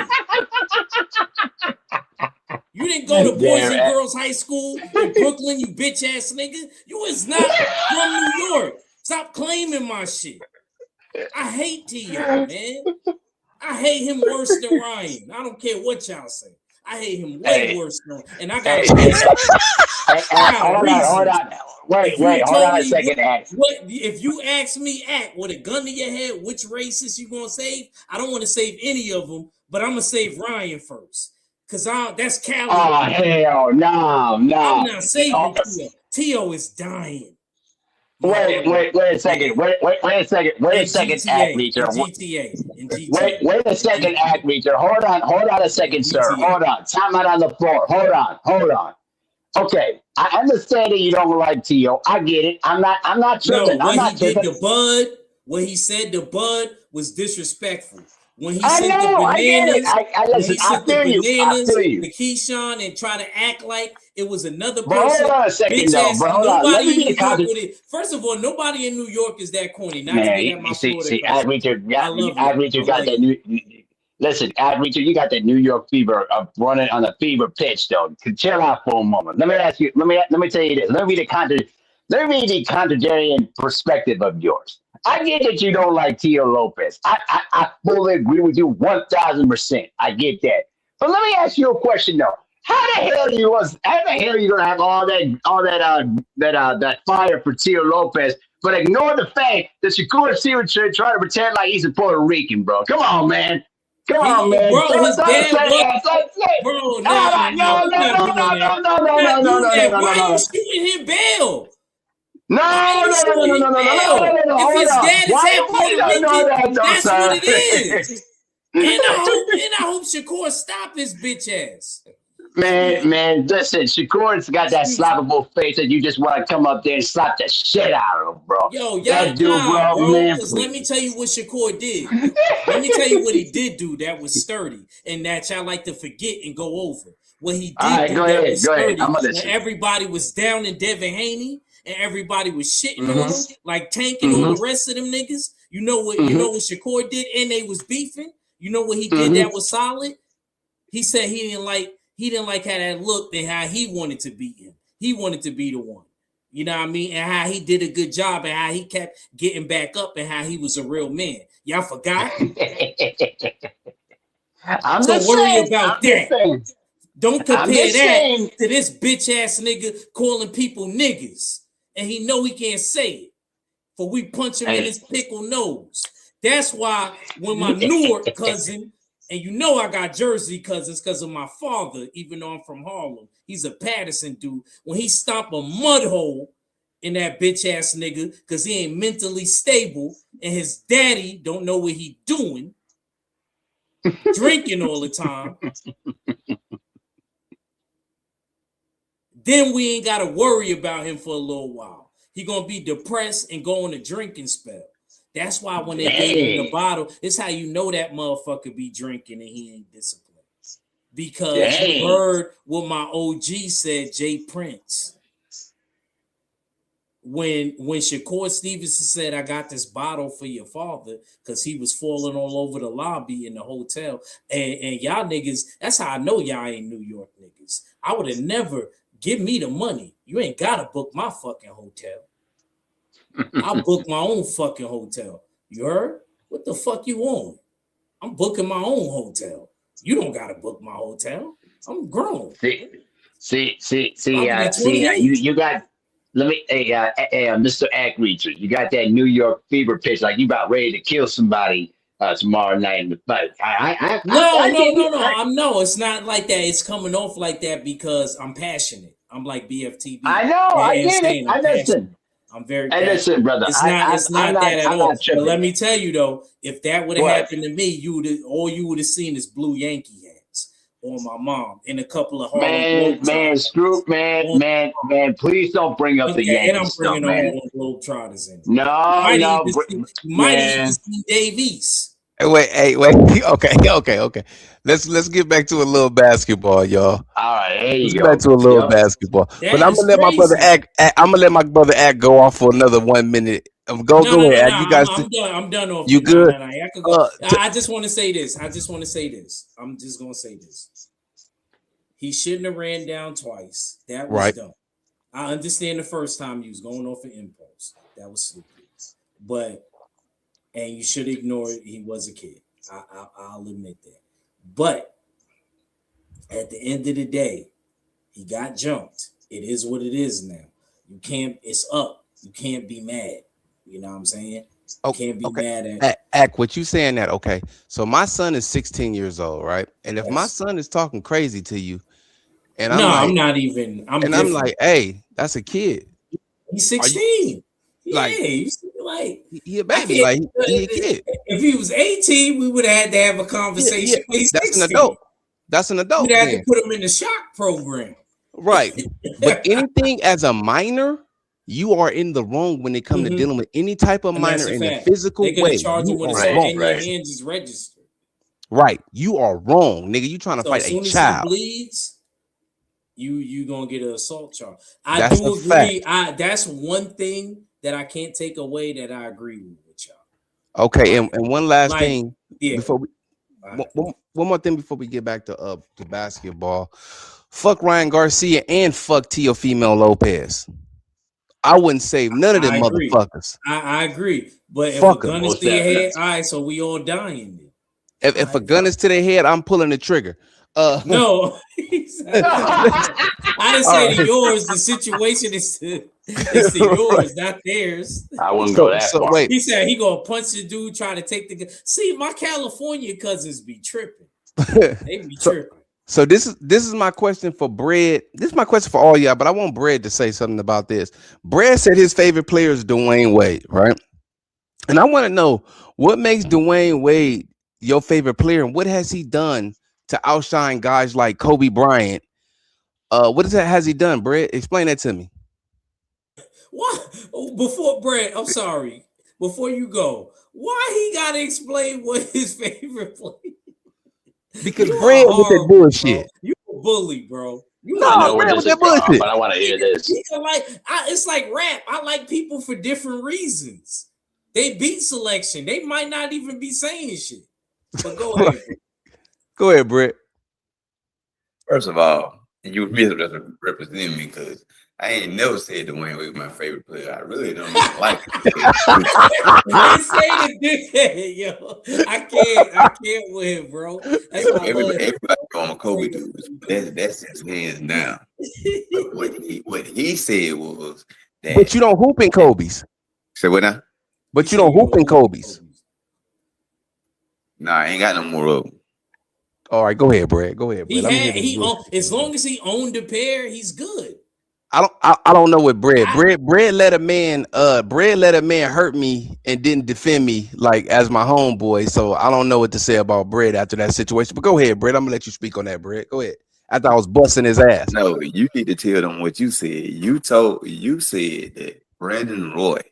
You didn't go to Boys and Girls High School in Brooklyn, you bitch ass nigga. You is not from New York. Stop claiming my shit. I hate T.O., man. I hate him worse than Ryan. I don't care what y'all say. I hate him way worse than. And I got a reason. Hold on. Wait, hold on a second, Act. If you ask me, Act, with a gun to your head, which racist you gonna save? I don't want to save any of them, but I'm gonna save Ryan first. Cause that's Cali. Oh hell no. I'm not saving T.O. T.O. is dying. Wait a second. Wait a second, Act Reacher. Wait a second, Act Reacher. Hold on a second, sir. Hold on. Time out on the floor. Hold on. Okay, I understand that you don't like T.O. I get it. I'm not tripping. No, what he said to Bud was disrespectful. When he sent the bananas, to Keyshawn and try to act like it was another person. Hold on a second, nobody in New York with it. First of all, nobody in New York is that corny. Not to get at my see, Ad Reacher got that new. Listen, Ad Reacher, you got that New York fever running on a fever pitch, though. Chill out for a moment. Let me ask you. Let me tell you this. Let me read the contrarian perspective of yours. I get that you don't like Tio Lopez. I fully agree with you 1,000%. I get that. But let me ask you a question though. How the hell are you gonna have all that fire for Tio Lopez, but ignore the fact that Shakur Stevens trying to pretend like he's a Puerto Rican, bro? Come on, man. Come on, man. Bro, his dad bro, no. Why are you shooting him bail? No. If his dad is half Puerto Rican, that's what it is. And I hope Shakur stop his bitch ass. Man, listen, Shakur's got that slappable face that you just want to come up there and slap the shit out of him, bro. Yo, bro, man. Let me tell you what Shakur did. Let me tell you what he did do that was sturdy and that y'all like to forget and go over. What he did was sturdy. When everybody was down in Devin Haney and everybody was shitting on him, like tanking on the rest of them niggas. You know what Shakur did, and they was beefing. You know what he did that was solid? He said he didn't like how that looked and how he wanted to beat him. He wanted to be the one. You know what I mean? And how he did a good job and how he kept getting back up and how he was a real man. Y'all forgot? Don't worry about that. Don't compare that to this bitch ass nigga calling people niggas. And he know he can't say it. For we punch him in his pickle nose. That's why when my Newark cousin, and you know I got Jersey cousins because of my father, even though I'm from Harlem. He's a Patterson dude. When he stomp a mud hole in that bitch ass nigga because he ain't mentally stable and his daddy don't know what he doing, drinking all the time, then we ain't got to worry about him for a little while. He going to be depressed and go on a drinking spell. That's why when they gave him the bottle, it's how you know that motherfucker be drinking and he ain't disciplined. because you heard what my OG said, Jay Prince. When Shakur Stevenson said, I got this bottle for your father, because he was falling all over the lobby in the hotel. And y'all niggas, that's how I know y'all ain't New York niggas. I would have never give me the money. You ain't gotta book my fucking hotel. I'll book my own fucking hotel. You heard? What the fuck you want? I'm booking my own hotel. You don't gotta book my hotel. I'm grown. You got. Let me, Mr. Act Reacher, you got that New York fever pitch, like you about ready to kill somebody tomorrow night. But no, it's not like that. It's coming off like that because I'm passionate. I'm like BFTB. I know, I get it. I listen. I'm very passionate. Listen, brother. It's not that at all. But let me tell you though, if that would have happened to me, all you would have seen is blue Yankee hats on my mom in a couple of man. Please don't bring up the Yankees. And I'm bringing the Harlem Globetrotters in. No, might even see Davies. Wait. Okay. Let's get back to a little basketball, y'all. All right, there you go. Back to a little basketball. But I'm gonna let my brother Act. I'm gonna let my brother Act go off for another 1 minute. Go ahead. You guys, I'm done. Off you good? I could go. I just want to say this. I'm just gonna say this. He shouldn't have ran down twice. That was dumb. I understand the first time he was going off an impulse. That was stupid. And you should ignore it. He was a kid. I'll admit that. But at the end of the day, he got jumped. It is what it is now. You can't. It's up. You can't be mad. You know what I'm saying? You can't be mad at. Act. What you saying that? Okay. So my son is 16 years old, right? And if my son is talking crazy to you, and I'm not even. I'm like, hey, that's a kid. He's 16. He's like he a baby. Like he a kid. If he was 18, we would have had to have a conversation. Yeah. That's an adult. That's an adult. We'd have to put him in the shock program. Right. But anything as a minor, you are in the wrong when it comes to dealing with any type of minor in a physical way. You are wrong. Your hands is registered. Right. You are wrong, nigga. You trying to fight a child. As he bleeds, you gonna get an assault charge. I do agree. That's one thing that I can't take away that I agree with y'all. Okay, and one last thing before we one more thing before we get back to basketball. Fuck Ryan Garcia and fuck Teofimo Lopez. I wouldn't save none of them motherfuckers. I agree. But if a gun is to your head, all right, so we all dying then. If a gun is to their head, I'm pulling the trigger. No. I didn't say to yours. The situation is to yours, not theirs. I wouldn't go that far. Wait. He said he gonna punch the dude trying to take the gun. See, my California cousins be tripping. They be tripping. So this is my question for Bread. This is my question for all y'all, but I want Bread to say something about this. Bread said his favorite player is Dwayne Wade, right? And I want to know what makes Dwayne Wade your favorite player, and what has he done to outshine guys like Kobe Bryant? Has he done, Brett? Explain that to me. What? Before Brett, I'm sorry. Before you go, why he gotta explain what his favorite player? Because Brett with that bullshit. Bro. You a bully, bro. Brett with that bullshit. But I want to hear this. It's like rap. I like people for different reasons. They beat selection. They might not even be saying shit. But go ahead. Go ahead, Brett. First of all, you really represent me because I ain't never said Dwayne Wade was my favorite player. I really don't even like him. I say the dickhead, yo. I can't win, bro. Everybody on a Kobe dude. That's his hands down. But what he said was that. But you don't hoop in Kobe's. Say what now? But you don't hoop in Kobe's. Nah, I ain't got no more of them. All right, go ahead, Brad. Go ahead, Brad. As long as he owned a pair, he's good. I don't know what Brad let a man hurt me and didn't defend me like as my homeboy. So I don't know what to say about Brad after that situation. But go ahead, Brad. I'm gonna let you speak on that, Brad. Go ahead. After I was busting his ass. No, you need to tell them what you said. You said that Brandon Roy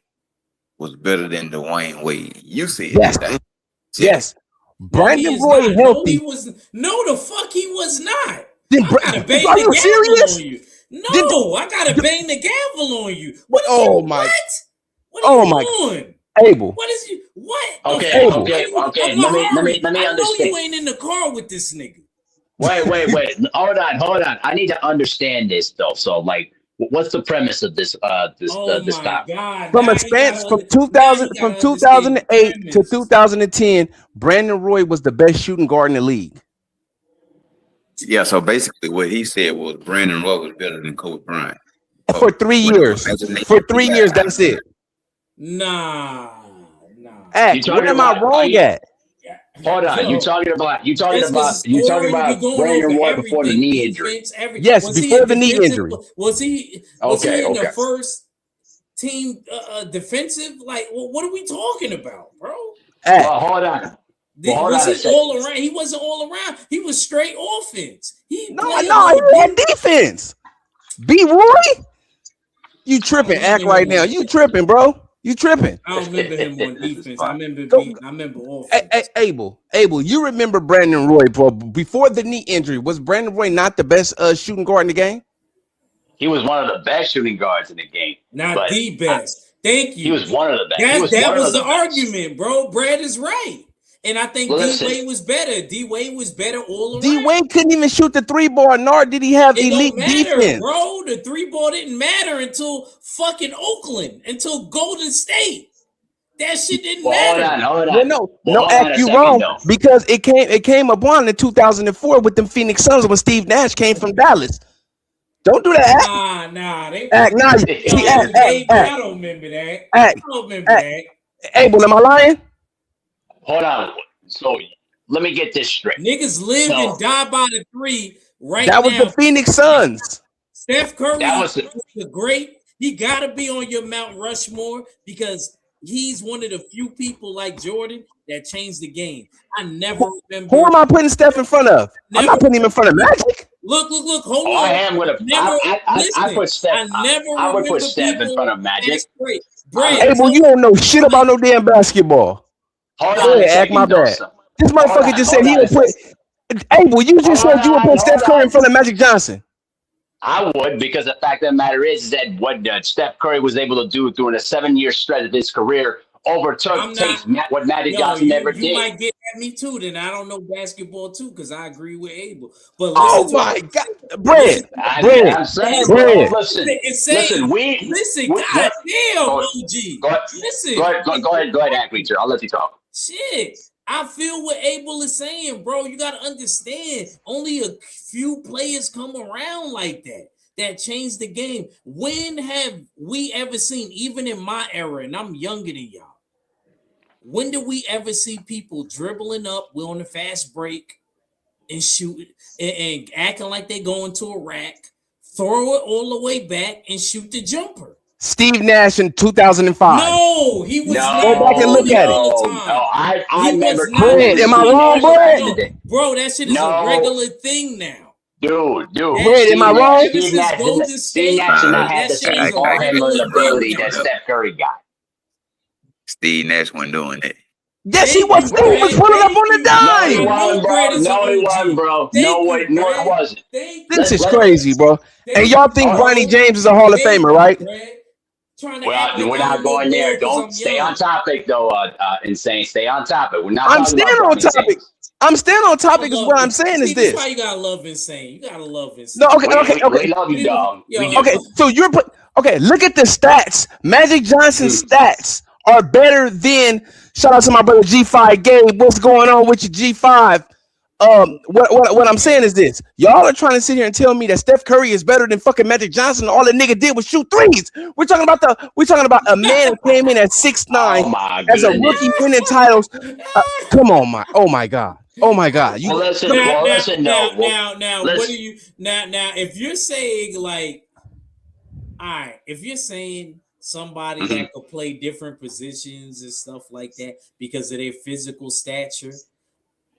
was better than Dwayne Wade. You said yes. that. Yes. Brandon Roy healthy. No, the fuck he was not. Then I gotta bang are the you gavel serious? on you. No, I gotta bang the gavel on you. What is Oh you, my! What? What are Oh you my! doing? Abel. What is you? What? Okay, Abel. okay. Let me I know understand. you ain't in the car with this nigga. Wait. Hold on. I need to understand this though. So, like, what's the premise of this? Oh This my topic? God! From a span from 2008 to 2010, Brandon Roy was the best shooting guard in the league. Yeah, so basically what he said was Brandon Roy was better than Kobe Bryant. For 3 years. For 3 years, that's it. Nah. Where am I wrong at? Hold on. You talking about Brandon Roy before the knee injury? Yes, before the knee injury. Was he in the first team defensive? Like, what are we talking about, bro? Well, hold on. Was he all around? He wasn't all around. He was straight offense. He had defense. B. Roy? You tripping, act right now. You tripping, bro. You tripping. I don't remember him on defense. I remember offense. Hey, Abel, you remember Brandon Roy, bro? Before the knee injury, was Brandon Roy not the best shooting guard in the game? He was one of the best shooting guards in the game. Not the best. Thank you. He was one of the best. That was the argument, bro. Brad is right. And I think D-Wade was better. D-Wade was better all around. D-Wade couldn't even shoot the 3-ball, nor did he have elite defense. Bro, the 3-ball didn't matter until fucking Oakland, until Golden State. That shit didn't matter. Hold on. No, act you wrong because it came upon in 2004 with them Phoenix Suns when Steve Nash came from Dallas. Don't do that. Nah. I don't remember that. I don't remember that. Abel, am I lying? Hold on. So let me get this straight. Niggas live and die by the 3 right now. That was now. the Phoenix Suns. Steph Curry is the great. He got to be on your Mount Rushmore because he's one of the few people like Jordan that changed the game. I never remember. Who am I putting Steph in front of? I'm not putting him in front of Magic. Look. Hold on. I am with him. I put Steph. I would put Steph in front of Magic. Abel, you don't know shit about no damn basketball. Hold on, act my bad. This motherfucker just said he would put. Abel, you just said you would put Steph Curry in front of Magic Johnson. I would, because the fact of the matter is that what Steph Curry was able to do during a 7-year stretch of his career overtook what Magic Johnson never did. You might get at me too, then I don't know basketball too, because I agree with Abel. But oh my God, Brad, I'm saying, listen, goddamn, OG. Listen, go ahead, Actor. I'll let you talk. Shit. I feel what Abel is saying, bro. You got to understand, only a few players come around like that change the game. When have we ever seen, even in my era, and I'm younger than y'all, when did we ever see people dribbling up, we're on a fast break, and shoot and acting like they going to a rack, throw it all the way back, and shoot the jumper? Steve Nash in 2005. No, he was not. Go back and look at it. No, I remember. Am I wrong, Brad? Bro, that shit is a regular thing now. Dude. Brad, am I wrong? Steve Nash did not have the same ball handling ability that Steph Curry got. Steve Nash wasn't doing that. Yes, he was. He was pulling up on the dime. No, he wasn't, bro. No, it wasn't. This is crazy, bro. And y'all think Bronny James is a Hall of Famer, right? Well, we're not going there. Don't stay on topic, though. Insane. Stay on topic. We're not. I'm staying on topic. I'm staying on topic. Is what I'm saying is this. That's why you gotta love Insane. You gotta love Insane. No, okay. We love you, dog. Okay, so you're put. Okay, look at the stats. Magic Johnson's stats are better than. Shout out to my brother G5 Gabe. What's going on with your G5? What I'm saying is this: y'all are trying to sit here and tell me that Steph Curry is better than fucking Magic Johnson. All the nigga did was shoot threes. We're talking about a man who came in at 6'9" as a rookie winning titles. Come on, oh my God. You listen. Now, what do you now? If you're saying like, all right, if you're saying somebody that could play different positions and stuff like that because of their physical stature,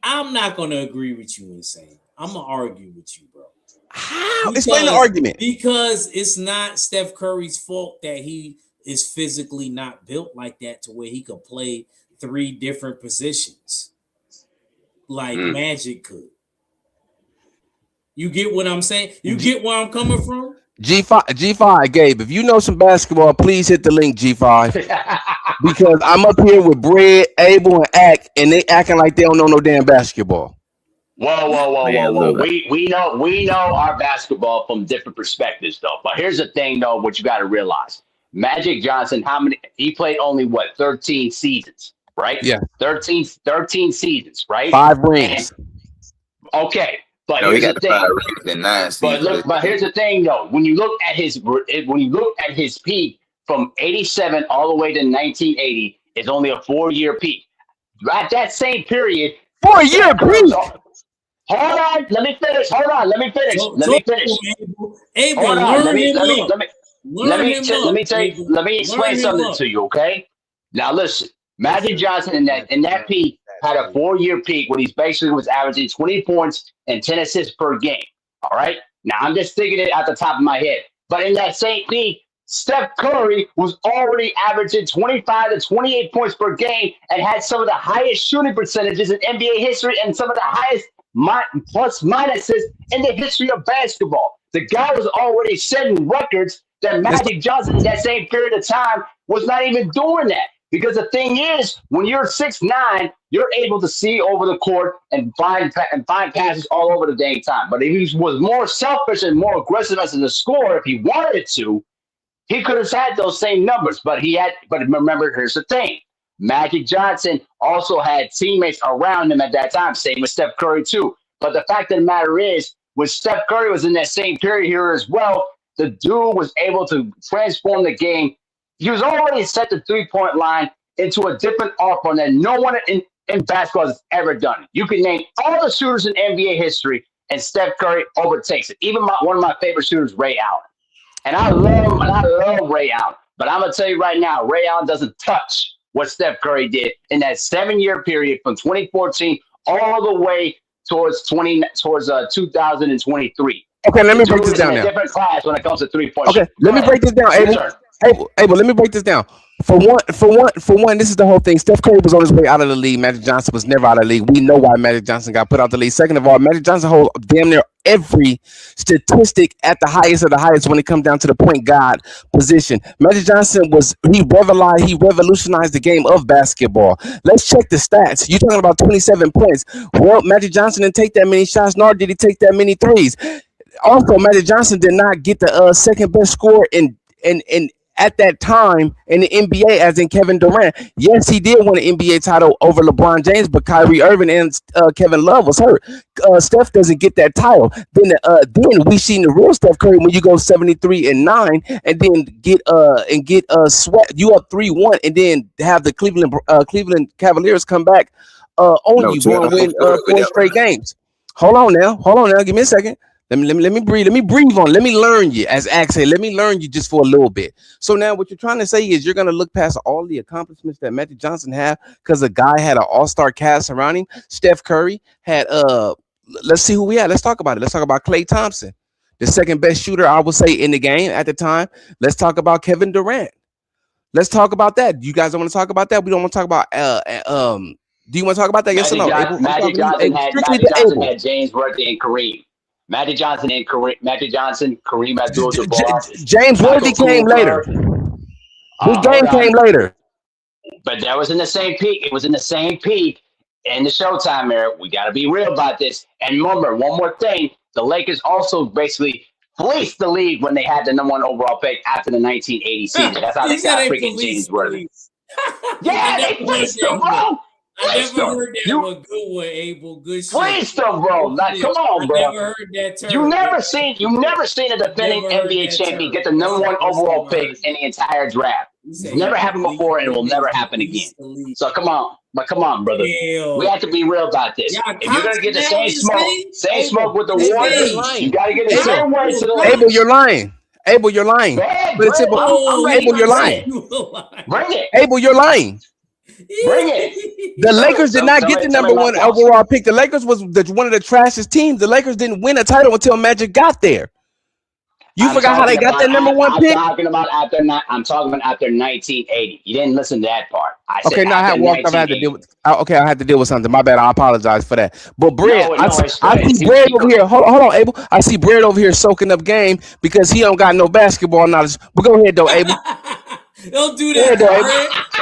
I'm not going to agree with you, Insane. I'm going to argue with you, bro. How? Explain the argument. Because it's not Steph Curry's fault that he is physically not built like that to where he could play 3 different positions. like Magic could. You get what I'm saying? You get where I'm coming from? G5, Gabe, if you know some basketball, please hit the link, G5. Because I'm up here with Brad, Abel, and Ack, and they acting like they don't know no damn basketball. Whoa. We know our basketball from different perspectives, though. But here's the thing, though, what you got to realize. Magic Johnson, he played only 13 seasons, right? Yeah. 13 seasons, right? 5 rings. Okay. But No, here's he got the the thing. 5 rings in 9 seasons. But here's the thing, though. When you look at his peak from 87 all the way to 1980, it's only a 4-year peak. At that same period, 4-year peak. Hold on, let me finish. Abel, Hold on, let me explain Learn him something up. to you, okay? Now listen, Magic Johnson in that peak had a 4-year peak when he basically was averaging 20 points and 10 assists per game. All right. Now I'm just thinking it at the top of my head. But in that same peak, Steph Curry was already averaging 25 to 28 points per game and had some of the highest shooting percentages in NBA history and some of the highest plus minuses in the history of basketball. The guy was already setting records that Magic Johnson in that same period of time was not even doing that. Because the thing is, when you're 6'9", you're able to see over the court and find passes all over the dang time. But if he was more selfish and more aggressive as a scorer, if he wanted to, he could have had those same numbers. But remember, here's the thing. Magic Johnson also had teammates around him at that time, same as Steph Curry too. But the fact of the matter is, when Steph Curry was in that same period here as well, the dude was able to transform the game. He was already set the 3-point line into a different art form that no one in basketball has ever done. You can name all the shooters in NBA history, and Steph Curry overtakes it. Even one of my favorite shooters, Ray Allen. And I love Ray Allen. But I'm gonna tell you right now, Ray Allen doesn't touch what Steph Curry did in that 7-year period from 2014 all the way towards 2023. Okay, let me break this down in a now. different class when it comes to 3-point. Okay, let me break this down, Abel, let me break this down. For one, this is the whole thing. Steph Curry was on his way out of the league. Magic Johnson was never out of the league. We know why Magic Johnson got put out of the league. Second of all, Magic Johnson holds damn near every statistic at the highest of the highest when it comes down to the point guard position. Magic Johnson he revolutionized the game of basketball. Let's check the stats. You're talking about 27 points. Well, Magic Johnson didn't take that many shots, nor did he take that many threes. Also, Magic Johnson did not get the second best score in at that time in the NBA, as in Kevin Durant. Yes, he did win an NBA title over LeBron James, but Kyrie Irving and Kevin Love was hurt. Steph doesn't get that title. Then we seen the real Steph Curry when you go 73-9 and then get sweat. You up 3-1 and then have the Cleveland Cavaliers come back on you, going win 4 straight games. Hold on now. Give me a second. Let me breathe. Let me breathe on. Let me learn you, as Ax said. Let me learn you just for a little bit. So now, what you're trying to say is you're gonna look past all the accomplishments that Magic Johnson had because the guy had an all-star cast around him. Steph Curry had let's see who we had. Let's talk about it. Let's talk about Klay Thompson, the second best shooter I would say in the game at the time. Let's talk about Kevin Durant. Let's talk about that. You guys don't want to talk about that? We don't want to talk about do you want to talk about that? Yes or no? Magic Johnson had James Worthy and Kareem. Magic Johnson, Kareem Abdul-Jabbar. James Worthy came later. His game came later. But that was in the same peak. It was in the same peak in the Showtime era. We got to be real about this. And remember, one more thing. The Lakers also basically fleeced the league when they had the number 1 overall pick after the 1980 season. That's how they got freaking James Worthy. Yeah, they fleeced them, bro. I never heard that one. Good one, Abel. Good shit. Fleeced them, bro. Like, come on, bro. I never heard that term. You never seen a defending NBA champion get the number 1 overall pick in the entire draft. It's never happened before, and it will never happen again. So come on, brother. We have to be real about this. If you're gonna get the same smoke with the Warriors, you gotta get the same way to the Lakers. Abel, you're lying. Abel, you're lying. But it's Abel, you're lying. Bring it. Abel, you're lying. Bring it. The Lakers did not get the number 1 overall pick. The Lakers was one of the trashiest teams. The Lakers didn't win a title until Magic got there. You forgot how they got that number one I'm pick? talking about after. I'm talking about after 1980. You didn't listen to that part. I said Okay, now I after had walked off. I had to 1980. deal with. Okay, I had to deal with something. My bad. I apologize for that. But Bread, No, no, it's I good. see Bread over here. Hold on, Abel. I see Bread over here soaking up game because he don't got no basketball knowledge. But go ahead though, Abel. Don't do Go ahead that. though, Abel.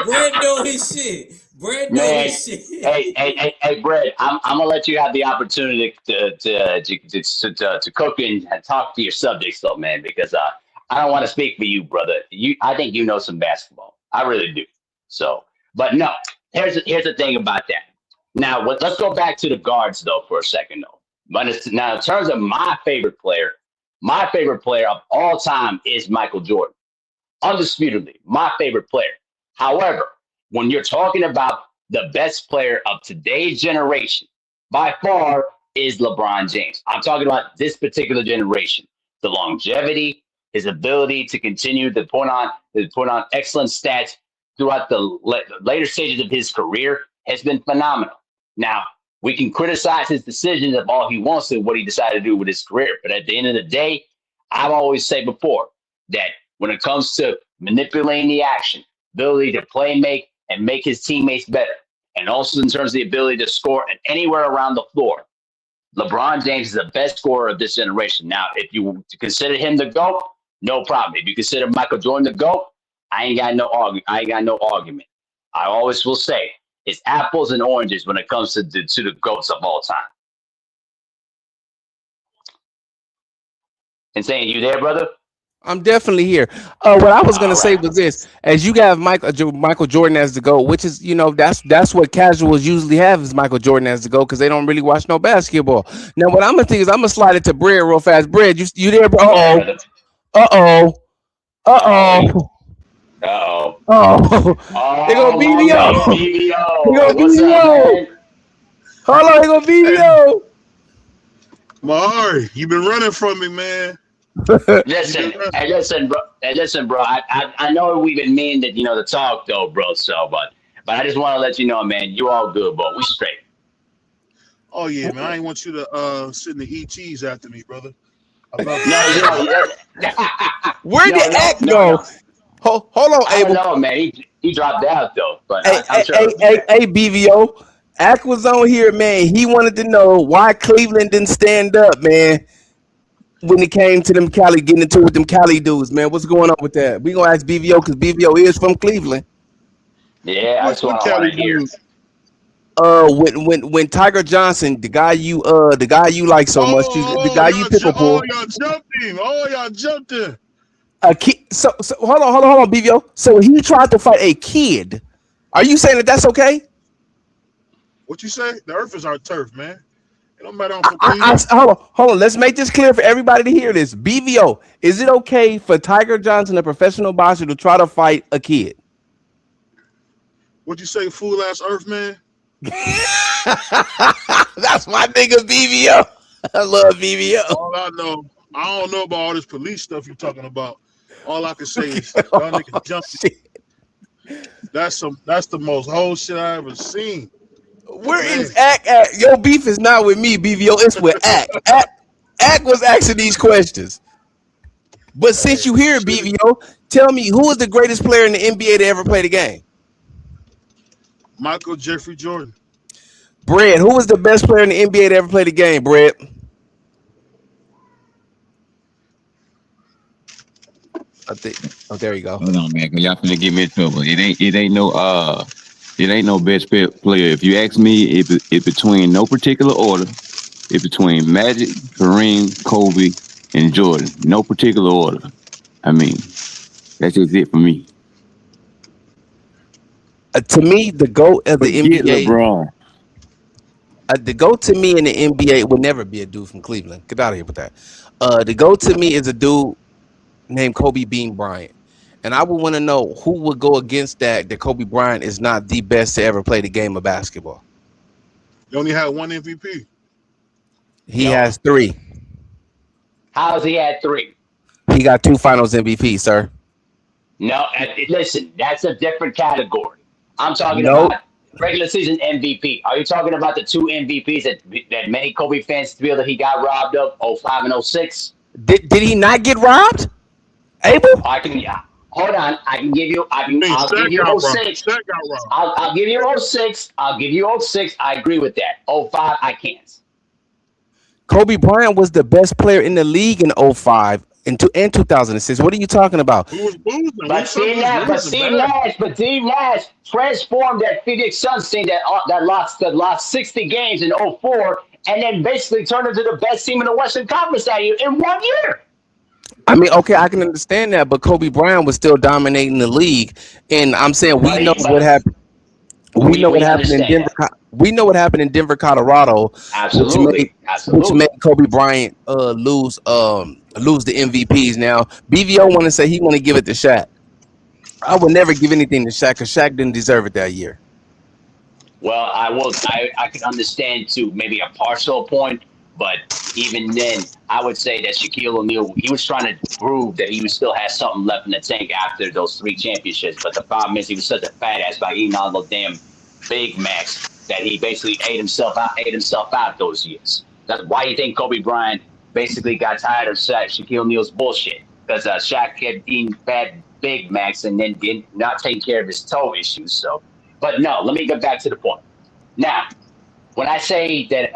Brad know his shit. Brad know Man, his shit. hey, Brett, I'm gonna let you have the opportunity to cook and talk to your subjects, though, man, because I don't want to speak for you, brother. I think you know some basketball. I really do. So, but no, here's the thing about that. Now, let's go back to the guards though for a second, though. But now, in terms of my favorite player of all time is Michael Jordan, undisputedly my favorite player. However, when you're talking about the best player of today's generation, by far is LeBron James. I'm talking about this particular generation. The longevity, his ability to continue to put on excellent stats throughout the later stages of his career has been phenomenal. Now, we can criticize his decisions of all he wants to, what he decided to do with his career. But at the end of the day, I've always said before that when it comes to manipulating the action, ability to play make and make his teammates better, and also in terms of the ability to score anywhere around the floor, LeBron James is the best scorer of this generation. Now, if you consider him the GOAT, no problem. If you consider Michael Jordan the GOAT, I ain't got no argument. I always will say it's apples and oranges when it comes to the GOATs of all time. And saying, you there, brother? I'm definitely here. What I was gonna All say right. was this: as you have Michael Jordan as the GOAT, which is that's what casuals usually have is Michael Jordan as the GOAT because they don't really watch no basketball. Now, what I'm gonna think is I'm gonna slide it to Bread real fast. Bread, you there, bro? Yeah, Uh brother. oh, uh Uh-oh. oh, Uh-oh. oh. They gonna Oh, beat my me man, up. They BBO. gonna beat What's me up, up. man? Hold on, they gonna beat me Hey, up. Mahari, you been running from me, man. You been Listen, running. hey, listen, bro. I know we've been meaning to talk though, bro. So, but I just want to let you know, man, you all good, bro. We straight. Oh yeah, man. I ain't want you to sit in the eat cheese after me, brother. I love you. No, I love you. Where did no, no, Act no, go? no. Hold on, I don't Abel. know, man. He dropped out though, but Hey, I'm sure he'll be back. BVO. Ack was on here, man. He wanted to know why Cleveland didn't stand up, man, when it came to them Cali getting into it with them Cali dudes, man. What's going on with that? We gonna ask BVO because BVO is from Cleveland. Yeah, that's What what I want Cali to hear. dude? When Tiger Johnson, the guy you like so much, the Oh, guy you pickle pull, y'all jumped him. Oh, y'all jumped him. a kid. So hold on, BVO. So he tried to fight a kid. Are you saying that that's okay? What you say? The Earth is our turf, man. It don't matter. I'm from Cleveland. Hold on. Let's make this clear for everybody to hear this. BVO, is it okay for Tiger Johnson, a professional boxer, to try to fight a kid? What you say, fool ass Earth man? That's my nigga BVO. I love BVO. All I know, I don't know about all this police stuff you're talking about. All I can say is y'all niggas jumped. Shit. That's the most whole shit I ever seen. Where is Man, Ack at? Your beef is not with me, BVO. It's with Ack. Ack was asking these questions. But since hey, you here, shit. BVO, tell me who is the greatest player in the NBA to ever play the game? Michael Jeffrey Jordan. Brett, who was the best player in the NBA to ever play the game, Brett? I think. Oh, there you go. Hold on, man, cause y'all finna get me in trouble. It ain't no best player. If you ask me, it's between no particular order. It's between Magic, Kareem, Kobe, and Jordan. No particular order. I mean, that's just it for me. To me, the GOAT of the Forget NBA, LeBron. the GOAT to me in the NBA would never be a dude from Cleveland. Get out of here with that. The GOAT to me is a dude named Kobe Bean Bryant. And I would want to know who would go against that Kobe Bryant is not the best to ever play the game of basketball. You only had one MVP. He Yo, has three. how's he at 3? He got two finals MVP, sir. No, listen, that's a different category. I'm talking Nope. about regular season MVP. Are you talking about the two MVPs that many Kobe fans feel that he got robbed of, '05 and '06? Did he not get robbed? Abel? I can hold on. I can give you. Hey, I'll Shaq give you got oh robbed. 06. Shaq got robbed. I'll give you oh 06. I'll give you oh 06. I agree with that. Oh 05, I can't. Kobe Bryant was the best player in the league in '05 and 2006. What are you talking about? We was losing. We But said we Steve was Nash, losing bad. But Steve Nash transformed that Phoenix Suns team that lost 60 games in oh 04, and then basically turned into the best team in the Western Conference that year in 1 year. I mean, okay, I can understand that, but Kobe Bryant was still dominating the league, and I'm saying we know what But happened. We know what we happened in understand Denver. that. We know what happened in Denver, Colorado, which made Absolutely, which made absolutely. Kobe Bryant lose the MVPs. Now BVO want to say he want to give it to Shaq. I would never give anything to Shaq because Shaq didn't deserve it that year. Well, I will. I can understand to maybe a partial point, but even then, I would say that Shaquille O'Neal he was trying to prove that he still had something left in the tank after those three championships. But the problem is he was such a fat ass by eating all those damn Big Macs that he basically ate himself out those years. That's why you think Kobe Bryant basically got tired of Shaquille O'Neal's bullshit because Shaq kept eating fat Big Macs and then did not take care of his toe issues. So. But no, let me get back to the point. Now, when I say that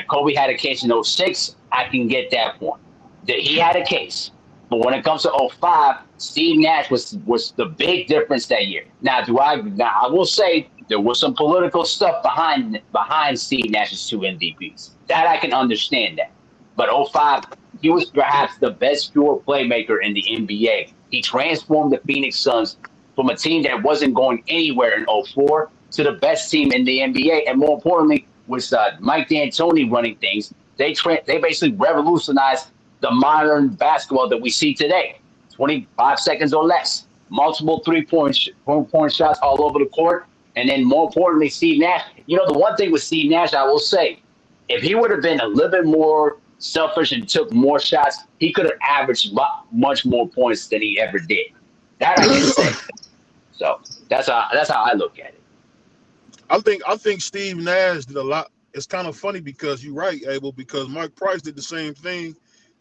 Kobe had a case in '06, I can get that point. That he had a case. But when it comes to '05, Steve Nash was the big difference that year. Now I will say there was some political stuff behind Steve Nash's two MVPs. That I can understand that. But '05, he was perhaps the best pure playmaker in the NBA. He transformed the Phoenix Suns from a team that wasn't going anywhere in '04 to the best team in the NBA. And more importantly, with Mike D'Antoni running things, they basically revolutionized the modern basketball that we see today. 25 seconds or less, multiple three-point shots all over the court, and then more importantly, Steve Nash. You know, the one thing with Steve Nash, I will say, if he would have been a little bit more selfish and took more shots, he could have averaged much more points than he ever did. That I can say. So that's how I look at it. I think Steve Nash did a lot. It's kind of funny because you're right, Abel, because Mark Price did the same thing,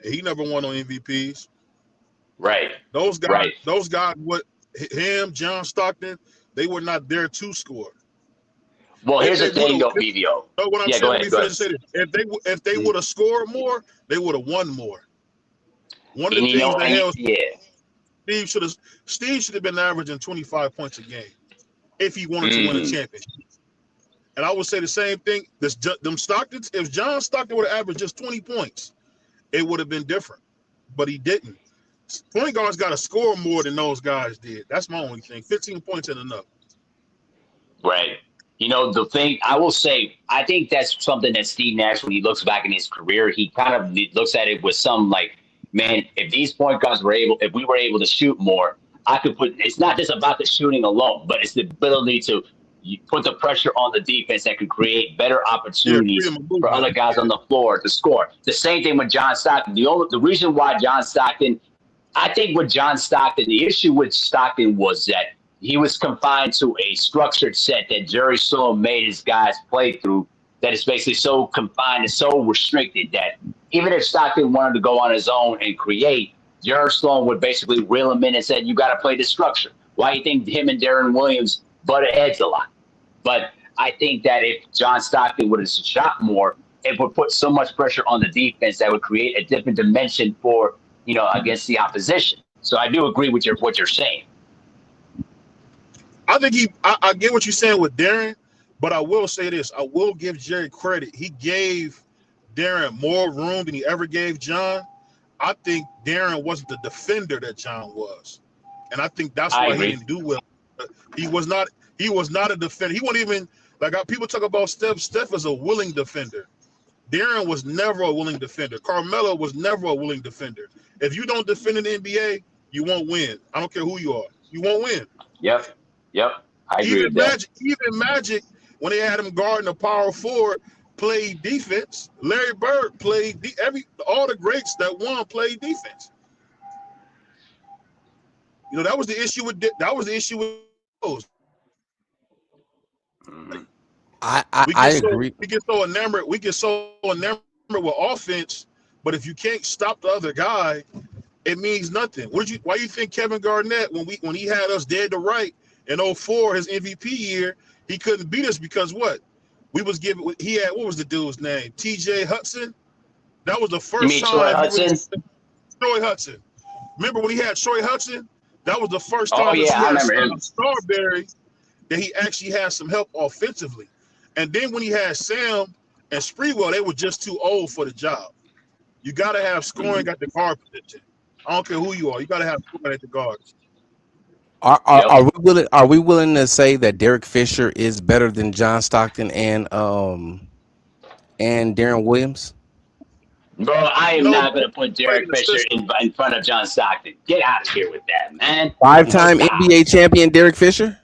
and he never won on MVPs. Right, Those guys, right. those guys, what him, John Stockton, they were not there to score. Well, If here's they the would thing, have, though, BVO. know what I'm Yeah, go saying? Let ahead. me Go finish ahead. saying this. If they Mhm. would have scored more, they would have won more. One of the And you things know, that and held yeah, Steve should have been averaging 25 points a game if he wanted to win a hmm championship. And I would say the same thing. Them Stocktons, if John Stockton would have averaged just 20 points, it would have been different. But he didn't. Point guards got to score more than those guys did. That's my only thing. 15 points ain't enough. right. You know, the thing I will say, I think that's something that Steve Nash, when he looks back in his career, he kind of looks at it with some like, man, if these point guards if we were able to shoot more, I could put. It's not just about the shooting alone, but it's the ability to put the pressure on the defense that could create better Yeah, freedom opportunities of for movement. other guys on the floor to score. The same thing with John Stockton. The reason why John Stockton I think with John Stockton, the issue with Stockton was that he was confined to a structured set that Jerry Sloan made his guys play through that is basically so confined and so restricted that even if Stockton wanted to go on his own and create, Jerry Sloan would basically reel him in and said, you got to play this structure. Why do you think him and Darren Williams butted heads a lot? But I think that if John Stockton would have shot more, it would put so much pressure on the defense that would create a different dimension for against the opposition. So I do agree with what you're saying. I think I get what you're saying with Darren, but I will say this. I will give Jerry credit. He gave Darren more room than he ever gave John. I think Darren wasn't the defender that John was. And I think that's I why he agree. didn't do well. He was not he was not a defender. He wasn't even like people talk about Steph. Steph is a willing defender. Darren was never a willing defender. Carmelo was never a willing defender. If you don't defend in the NBA, you won't win. I don't care who you are. You won't win. Yep. Yep. I agree Even with that. Magic, when they had him guarding a power forward, played defense. Larry Bird played all the greats that won played defense. That was the issue with those. hmm I We I get so agree. we get so enamored with offense, But if you can't stop the other guy, it means nothing. Why you think Kevin Garnett, when he had us dead to right in 04, his MVP year, he couldn't beat us because what? He had, what was the dude's name? TJ Hudson? That was the You first mean Troy time Hudson? Troy Hudson. Remember when he had Troy Hudson? That was the first Oh time that yeah, he I had remember him. Starberry that he actually had some help offensively. And then when he had Sam and Sprewell, they were just too old for the job. You got to have scoring at the guard position. I don't care who you are. You got to have scoring at the guards. Yep. Are we willing to say that Derek Fisher is better than John Stockton and Darren Williams? Bro, I am No, not going to put played Derek in the Fisher system. in front of John Stockton. Get out of here with that, man. Five-time Stop. NBA champion Derek Fisher?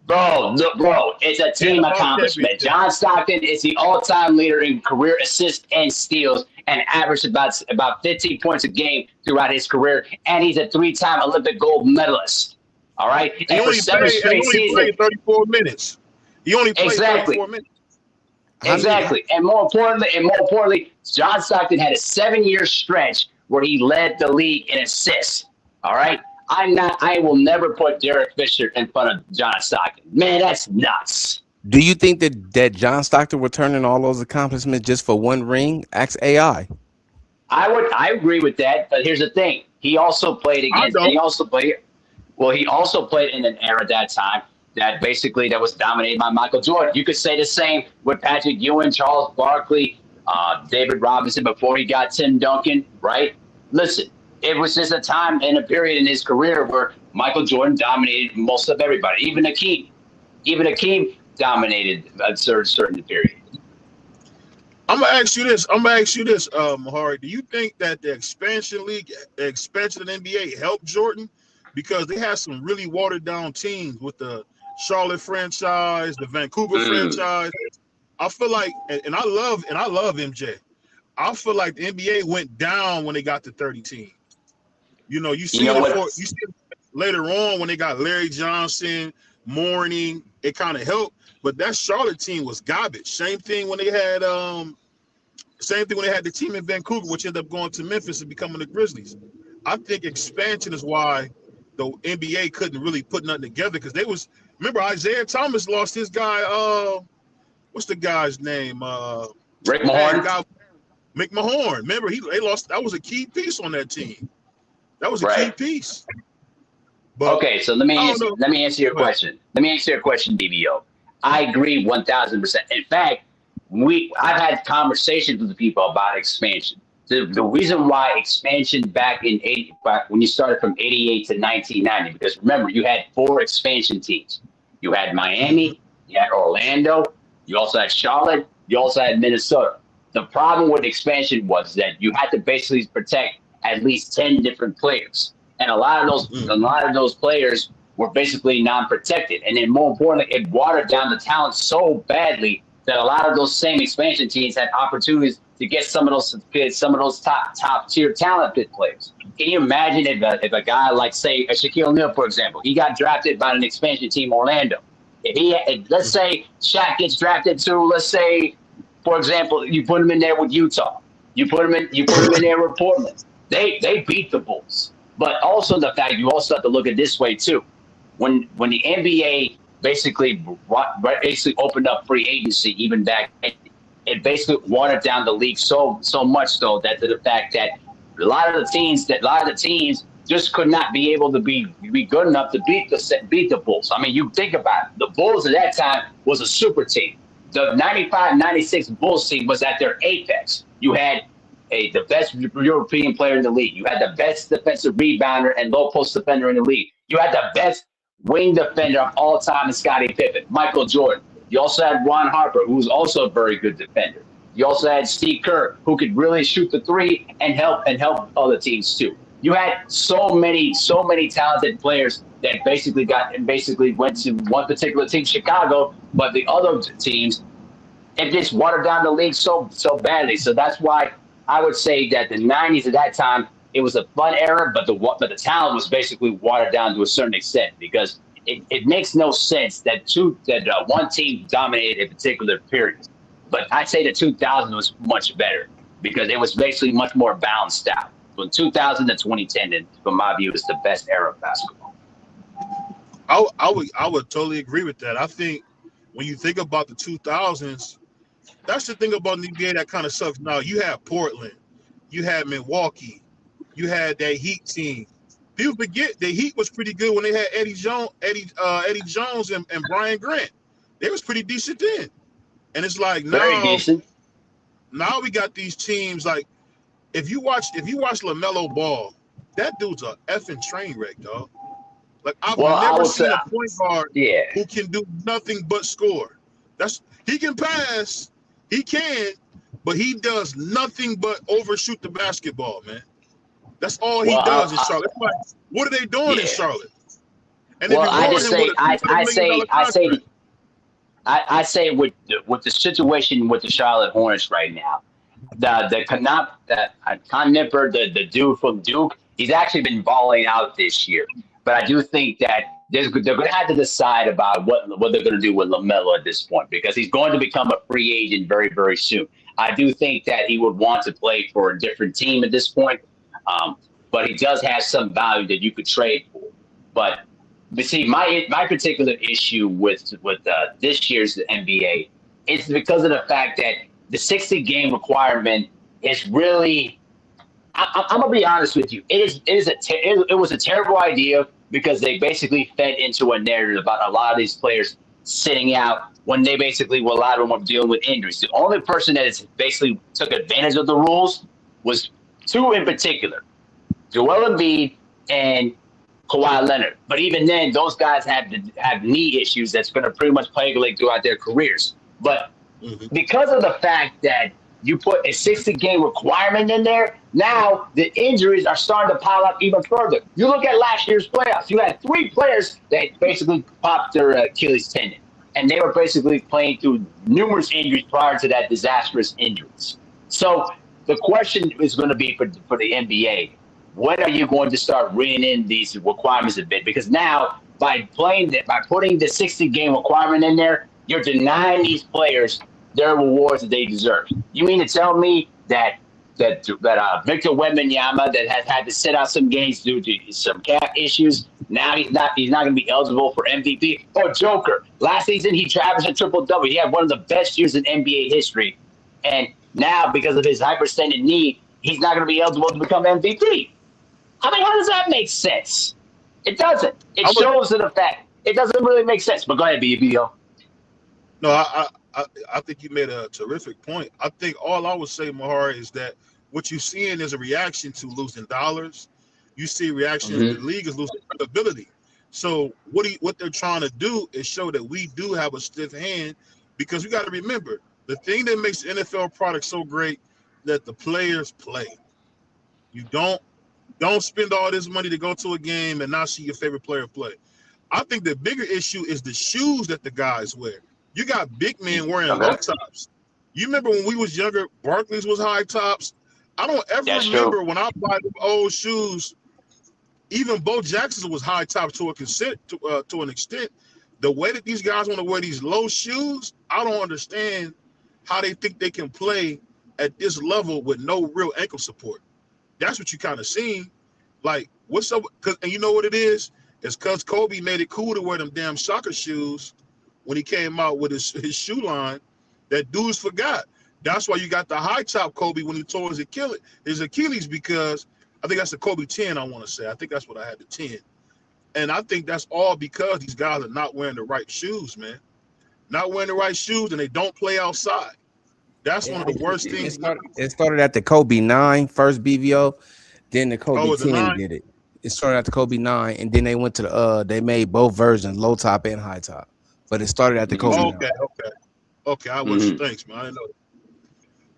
Bro, look, bro, it's a team accomplishment. John Stockton is the all-time leader in career assists and steals and averaged about 15 points a game throughout his career. And he's a 3-time Olympic gold medalist. All right? He And for only 7 straight seasons. played 34 minutes. He only played Exactly. 34 minutes. Exactly. And more importantly, John Stockton had a 7-year stretch where he led the league in assists. All right? I will never put Derek Fisher in front of John Stockton. Man, that's nuts. Do you think that John Stockton would turn in all those accomplishments just for one ring? Ask AI. I agree with that, but here's the thing. He also played against he also played in an era at that time that was dominated by Michael Jordan. You could say the same with Patrick Ewing, Charles Barkley, David Robinson before he got Tim Duncan, right? Listen, it was just a time and a period in his career where Michael Jordan dominated most of everybody, even Hakeem. Even Hakeem dominated a certain period. I'm gonna ask you this, Mahari. Do you think that the expansion of the NBA helped Jordan? Because they had some really watered down teams with the Charlotte franchise, the Vancouver franchise. I feel like, and I love MJ. I feel like the NBA went down when they got to 30 teams. You see it later on when they got Larry Johnson, Mourning, it kind of helped. But that Charlotte team was garbage. Same thing when they had the team in Vancouver, which ended up going to Memphis and becoming the Grizzlies. I think expansion is why the NBA couldn't really put nothing together because remember Isaiah Thomas lost his guy. What's the guy's name? Rick Mahorn. McMahon. Remember they lost. That was a key piece on that team. That was a key piece. But, okay, so let me answer your question. Let me answer your question, DBO. I agree 1,000%. In fact, I've had conversations with the people about expansion. The reason why expansion back when you started from 88 to 1990, because remember, you had 4 expansion teams. You had Miami, you had Orlando, you also had Charlotte, you also had Minnesota. The problem with expansion was that you had to basically protect at least 10 different players. And a lot of those players were basically non-protected. And then more importantly, it watered down the talent so badly that a lot of those same expansion teams had opportunities to get some of those top tier talented players. Can you imagine if a guy like, say, Shaquille O'Neal, for example, he got drafted by an expansion team, Orlando. Let's say Shaq gets drafted to, let's say, for example, you put him in there with Utah. You put him in there with Portland. They beat the Bulls. But also the fact you also have to look at it this way too. When the NBA basically opened up free agency, even back then, it basically watered down the league so much though that to the fact that a lot of the teams just could not be able to be good enough to beat the Bulls. I mean, you think about it. The Bulls at that time was a super team. The 95-96 Bulls team was at their apex. You had the best European player in the league. You had the best defensive rebounder and low post defender in the league. You had the best wing defender of all time in Scottie Pippen, Michael Jordan. You also had Ron Harper, who was also a very good defender. You also had Steve Kerr, who could really shoot the three and help other teams too. You had so many talented players that basically went to one particular team, Chicago, but the other teams, it just watered down the league so badly. So that's why I would say that the 90s at that time, it was a fun era, but the talent was basically watered down to a certain extent because it makes no sense that one team dominated a particular period. But I'd say the 2000 was much better. because it was basically much more balanced out. From 2000 to 2010, from my view, is the best era of basketball. I would totally agree with that. I think when you think about the 2000s, that's the thing about the NBA that kind of sucks. Now you had Portland, you had Milwaukee, you had that Heat team. People forget the Heat was pretty good when they had Eddie Jones and Brian Grant. They was pretty decent then. And it's like Very decent. now we got these teams like if you watch LaMelo Ball, that dude's a effing train wreck, dog. Like I've never seen a point guard who can do nothing but score. He can pass, he can, but he does nothing but overshoot the basketball, man. That's all he does in Charlotte. It's like, what are they doing in Charlotte? And I say with the situation with the Charlotte Hornets right now, the Connipper, the dude from Duke, he's actually been balling out this year. But I do think that they're going to have to decide about what they're going to do with LaMelo at this point, because he's going to become a free agent very, very soon. I do think that he would want to play for a different team at this point, but he does have some value that you could trade for. But see, my particular issue with this year's NBA is because of the fact that the 60-game requirement is really. I'm gonna be honest with you. It was a terrible idea because they basically fed into a narrative about a lot of these players sitting out when they basically a lot of them were dealing with injuries. The only person that is basically took advantage of the rules was two in particular, Joel Embiid and Kawhi Leonard. But even then, those guys have knee issues that's going to pretty much plague throughout their careers. But because of the fact that you put a 60-game requirement in there, now the injuries are starting to pile up even further. You look at last year's playoffs. You had 3 players that basically popped their Achilles tendon, and they were basically playing through numerous injuries prior to that disastrous injuries. So the question is going to be for the NBA, when are you going to start reining in these requirements a bit? Because now by putting the 60-game requirement in there, you're denying these players their rewards that they deserve. You mean to tell me that Victor Wembanyama, that has had to sit out some games due to some cap issues, now he's not going to be eligible for MVP? Or Joker, last season he averaged a triple-double. He had one of the best years in NBA history, and now because of his hyperextended knee, he's not going to be eligible to become MVP. I mean, how does that make sense? It doesn't. It shows the fact. It doesn't really make sense. But go ahead, BBO. No, I think you made a terrific point. I think all I would say, Mahar, is that what you're seeing is a reaction to losing dollars. You see a reaction the league is losing credibility. So what they're trying to do is show that we do have a stiff hand, because we got to remember the thing that makes the NFL product so great, that the players play. You don't spend all this money to go to a game and not see your favorite player play. I think the bigger issue is the shoes that the guys wear. You got big men wearing low tops. You remember when we was younger, Barkley's was high tops. I don't ever remember when I buy the old shoes, even Bo Jackson was high top to an extent. The way that these guys want to wear these low shoes, I don't understand how they think they can play at this level with no real ankle support. That's what you kind of seen. Like, what's up? And you know what it is? It's because Kobe made it cool to wear them damn soccer shoes when he came out with his shoe line that dudes forgot. That's why you got the high top Kobe when he tore his Achilles, because I think that's the Kobe 10, I want to say. I think that's what I had, the 10. And I think that's all because these guys are not wearing the right shoes, man. Not wearing the right shoes, and they don't play outside. That's one of the worst things. It started at the Kobe 9 first BVO, then the Kobe 10 did it. It started at the Kobe 9, and then they went to they made both versions, low top and high top. But it started at the Kobe. Okay. I was thanks, man. I didn't know that.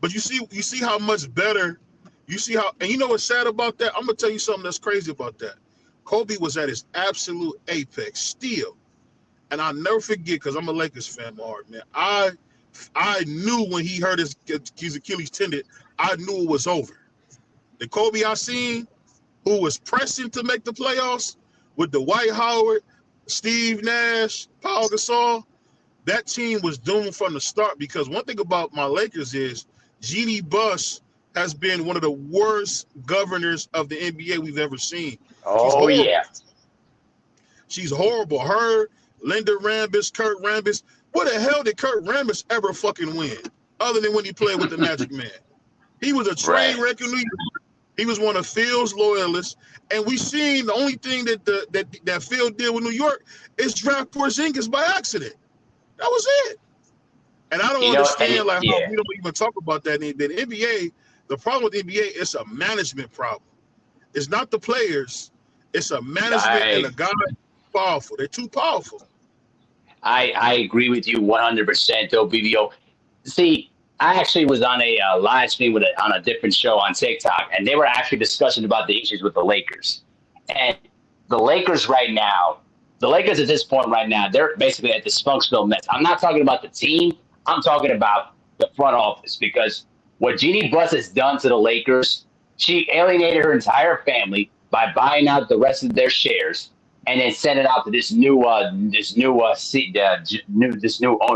But you see how much better. You see how, and you know what's sad about that? I'm gonna tell you something that's crazy about that. Kobe was at his absolute apex still, and I'll never forget, because I'm a Lakers fan, Mark, man. I knew when he hurt his Achilles tendon, I knew it was over. The Kobe I seen, who was pressing to make the playoffs with Dwight Howard, Steve Nash, Paul Gasol, that team was doomed from the start, because one thing about my Lakers is Jeannie Buss has been one of the worst governors of the NBA we've ever seen. She's Oh horrible. yeah. She's horrible. Her, Linda Rambis, Kurt Rambis. What the hell did Kurt Rambis ever fucking win? Other than when he played with the Magic Man. He was a train wreck in New York. He was one of Phil's loyalists. And we seen the only thing that Phil did with New York is draft Porzingis by accident. That was it. And I don't understand how we don't even talk about that. The NBA, the problem with the NBA, it's a management problem. It's not the players. It's a management and a guy powerful. They're too powerful. I agree with you 100%, though, BBO. See, I actually was on a live stream on a different show on TikTok, and they were actually discussing about the issues with the Lakers. And the Lakers at this point right now, they're basically at this dysfunctional mess. I'm not talking about the team. I'm talking about the front office, because what Jeannie Buss has done to the Lakers, she alienated her entire family by buying out the rest of their shares and then sent it out to this new owner.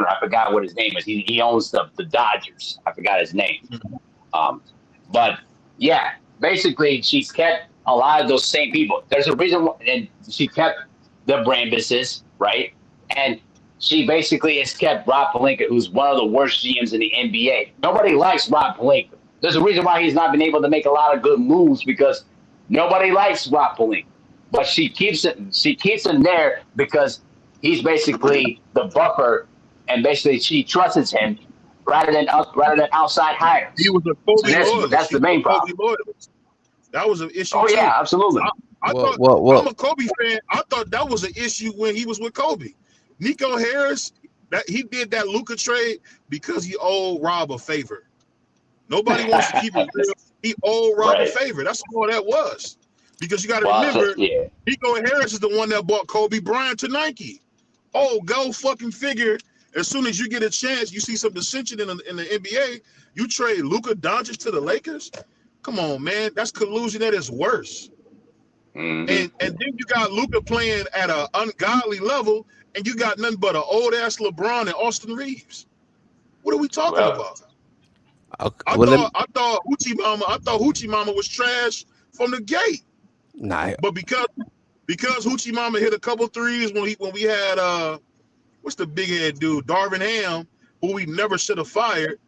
I forgot what his name is. He owns the Dodgers. I forgot his name. But yeah, basically she's kept a lot of those same people. There's a reason why, and she kept the Brambuses, right? And she basically has kept Rob Pelinka, who's one of the worst GMs in the NBA. Nobody likes Rob Pelinka. There's a reason why he's not been able to make a lot of good moves, because nobody likes Rob Pelinka. But she keeps him there because he's basically the buffer, and basically she trusts him rather than outside hires. He was a Kobe loyalist. That's the main problem. That was an issue. Oh yeah, absolutely. I'm a Kobe fan. I thought that was an issue when he was with Kobe. Nico Harris, that he did that Luka trade because he owed Rob a favor. Nobody wants to keep it real. He owed Rob a favor. That's all that was. Because you got to remember, Nico Harris is the one that bought Kobe Bryant to Nike. Oh, go fucking figure. As soon as you get a chance, you see some dissension in the NBA, you trade Luka Doncic to the Lakers. Come on, man. That's collusion at its worst. Mm-hmm. And then you got Luka playing at an ungodly level, and you got nothing but an old-ass LeBron and Austin Reeves. What are we talking about? Okay, I thought Hoochie Mama was trash from the gate. Nah. But because Hoochie Mama hit a couple threes when we had what's the big head dude, Darvin Ham, who we never should have fired.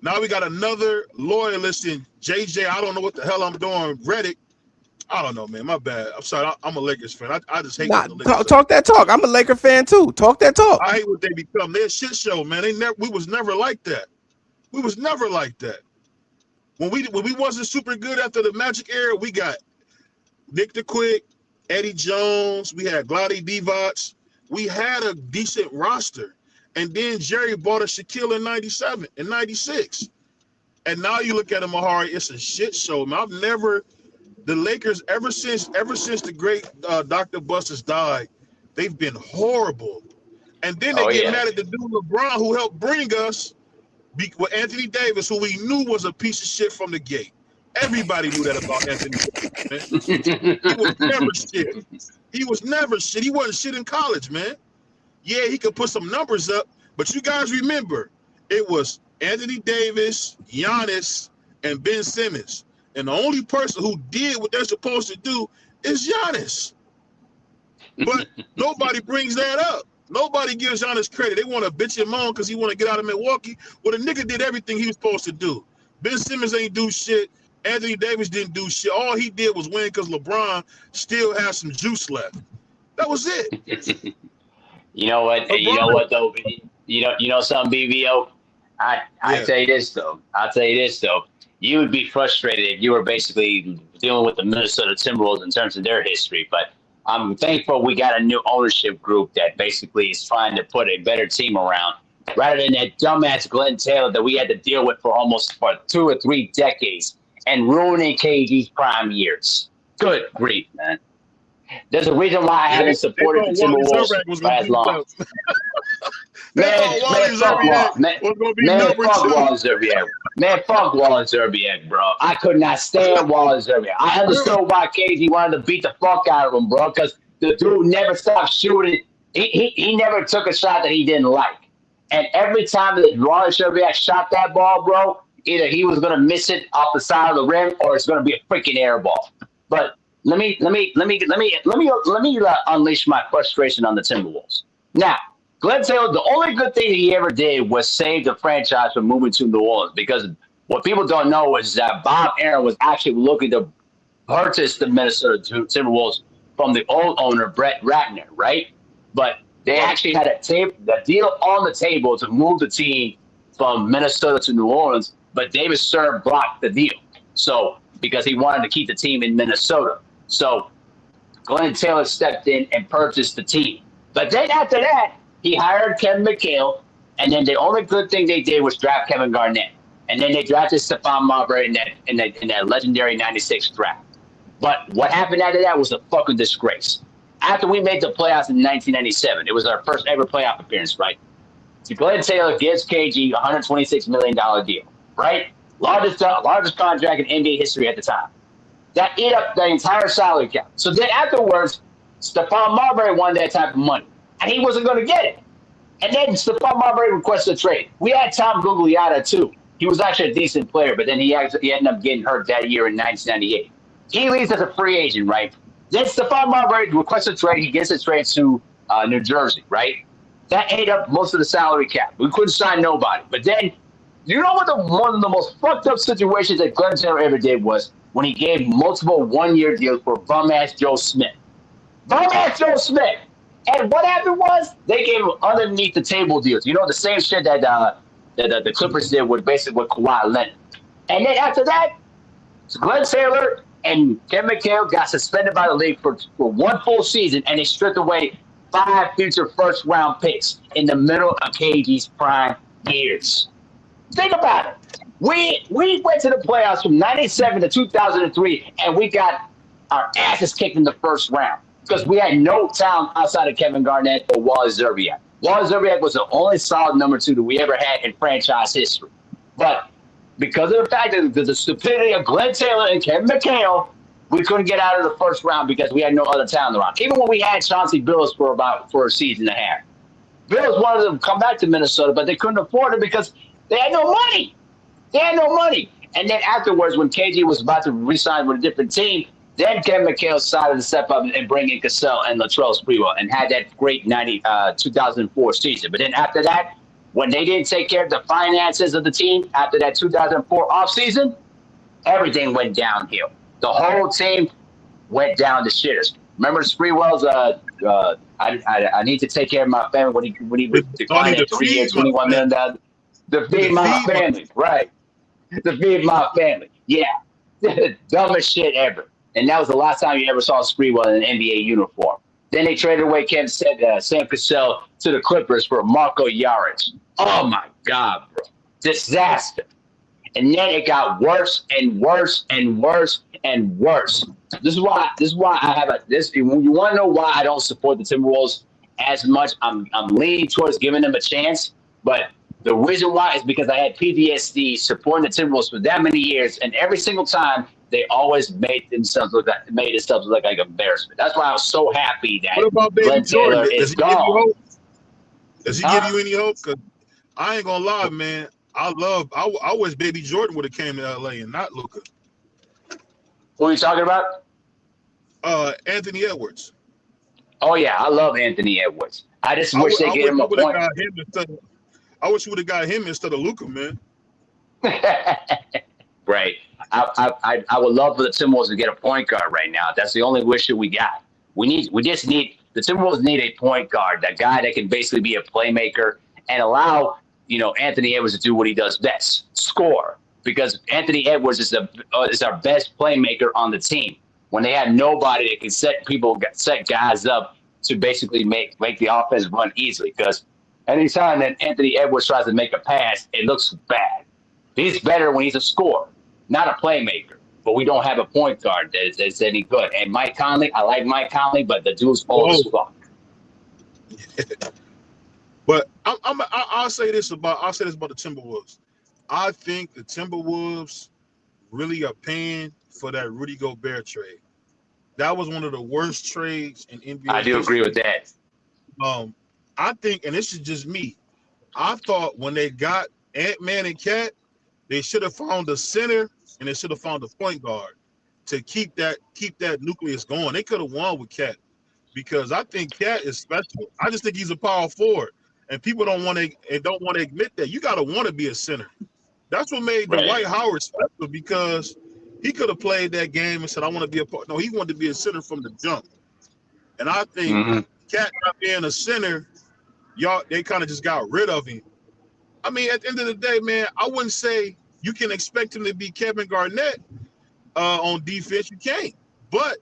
Now we got another loyalist in JJ. I don't know what the hell I'm doing. Reddick. I don't know, man. My bad. I'm sorry. I'm a Lakers fan. I just hate the Lakers. Talk that talk. I'm a Laker fan too. Talk that talk. I hate what they become. They're a shit show, man. We was never like that. We was never like that. When we wasn't super good after the Magic era, we got Nick the Quick, Eddie Jones. We had Glady Divac. We had a decent roster. And then Jerry bought a Shaquille in 97 and 96. And now you look at him, Mahari, it's a shit show, man. The Lakers, ever since the great Dr. Buss has died, they've been horrible. And then they get mad at the dude LeBron who helped bring us with Anthony Davis, who we knew was a piece of shit from the gate. Everybody knew that about Anthony Davis, man. He was never shit. He wasn't shit in college, man. Yeah, he could put some numbers up, but you guys remember, it was Anthony Davis, Giannis, and Ben Simmons. And the only person who did what they're supposed to do is Giannis. But nobody brings that up. Nobody gives Giannis credit. They want to bitch him on because he want to get out of Milwaukee. Well, the nigga did everything he was supposed to do. Ben Simmons ain't do shit. Anthony Davis didn't do shit. All he did was win because LeBron still has some juice left. That was it. You know what? LeBron. You know what though? You know something, BBO? I tell you this though. I'll tell you this though. You would be frustrated if you were basically dealing with the Minnesota Timberwolves in terms of their history. But I'm thankful we got a new ownership group that basically is trying to put a better team around, rather than that dumbass Glenn Taylor that we had to deal with for 2 or 3 decades and ruining KG's prime years. Good grief, man. There's a reason why I haven't supported the Timberwolves for as long. Man, fuck Wallace Zerbiak. Man, fuck Wallace Zerbiak, bro. I could not stand Wallace Zerbiak. I understood why KG wanted to beat the fuck out of him, bro, because the dude never stopped shooting. He never took a shot that he didn't like. And every time that Wallace Zerbiak shot that ball, bro, Either he was going to miss it off the side of the rim, or it's going to be a freaking air ball. But let me unleash my frustration on the Timberwolves. Now, Glenn Taylor, the only good thing he ever did was save the franchise from moving to New Orleans, because what people don't know is that Bob Aaron was actually looking to purchase the Minnesota Timberwolves from the old owner, Brett Ratner, right? But they actually had the deal on the table to move the team from Minnesota to New Orleans, but David Stern blocked the deal. So, because he wanted to keep the team in Minnesota. So, Glenn Taylor stepped in and purchased the team. But then after that, he hired Kevin McHale, and then the only good thing they did was draft Kevin Garnett. And then they drafted Stephon Marbury in that legendary 96 draft. But what happened after that was a fucking disgrace. After we made the playoffs in 1997, it was our first ever playoff appearance, right? So Glenn Taylor gives KG a $126 million deal, right? Largest contract in NBA history at the time. That ate up the entire salary cap. So then afterwards, Stephon Marbury wanted that type of money, and he wasn't going to get it. And then Stephon Marbury requested a trade. We had Tom Gugliotta too. He was actually a decent player, but then he ended up getting hurt that year in 1998. He leaves as a free agent, right? Then Stephon Marbury requests a trade. He gets a trade to New Jersey, right? That ate up most of the salary cap. We couldn't sign nobody. But then, you know what one of the most fucked up situations that Glenn Taylor ever did was when he gave multiple one-year deals for bum-ass Joe Smith. Bum-ass Joe Smith. And what happened was they gave him underneath the table deals. You know, the same shit that the Clippers did with Kawhi Leonard. And then after that, Glenn Taylor and Kevin McHale got suspended by the league for one full season, and they stripped away 5 future first-round picks in the middle of KG's prime years. Think about it. We went to the playoffs from 97 to 2003, and we got our asses kicked in the first round because we had no talent outside of Kevin Garnett or Wally Zerbiak. Wally Zerbiak was the only solid number 2 that we ever had in franchise history. But because of the fact that the stupidity of Glenn Taylor and Kevin McHale, we couldn't get out of the first round because we had no other talent around. Even when we had Chauncey Billups for a season and a half. Billups wanted to come back to Minnesota, but they couldn't afford it because they had no money. They had no money. And then afterwards, when KG was about to re-sign with a different team, then Kevin McHale decided to step up and bring in Cassell and Latrell Sprewell and had that great 2004 season. But then after that, when they didn't take care of the finances of the team after that 2004 offseason, everything went downhill. The whole team went down the shitters. Remember Sprewell's I need to take care of my family when he declined at 3 years, $21 million. To feed my family, right. To feed my family. Yeah. Dumbest shit ever. And that was the last time you ever saw Sprewell in an NBA uniform. Then they traded away Sam Cassell to the Clippers for Marco Jaric. Oh my God, bro. Disaster. And then it got worse and worse and worse and worse. This is why I have this. When you want to know why I don't support the Timberwolves as much, I'm leaning towards giving them a chance. But the reason why is because I had PTSD supporting the Timberwolves for that many years, and every single time they always made themselves look like embarrassment. That's why I was so happy that what about Baby Glenn Taylor Jordan? is gone. Does he give you any hope? Because I ain't gonna lie, man. I wish Baby Jordan would have came to LA and not Luka. Who are you talking about? Anthony Edwards. Oh yeah, I love Anthony Edwards. I just wish they gave him a point. I wish we would have got him instead of Luka, man. Right. I would love for the Timberwolves to get a point guard right now. That's the only wish that we got. The Timberwolves need a point guard, that guy that can basically be a playmaker and allow, Anthony Edwards to do what he does best, score. Because Anthony Edwards is our best playmaker on the team. When they have nobody that can set guys up to basically make the offense run easily. Because anytime that Anthony Edwards tries to make a pass, it looks bad. He's better when he's a scorer, not a playmaker. But we don't have a point guard that's any good. And Mike Conley, I like Mike Conley, but the dude's old as fuck. But I'll say this about the Timberwolves. I think the Timberwolves really are paying for that Rudy Gobert trade. That was one of the worst trades in NBA. I do agree with that. I think, and this is just me, I thought when they got Ant-Man and Cat, They should have found a center and they should have found a point guard to keep that nucleus going. They could have won with Cat because I think Cat is special. I just think he's a power forward, and people don't want to admit that. You got to want to be a center. That's what made Dwight Howard special because he could have played that game and said, "I want to be a part." No, he wanted to be a center from the jump, and I think Cat not being a center, they kind of just got rid of him. I mean, at the end of the day, man, I wouldn't say you can expect him to be Kevin Garnett on defense. You can't. But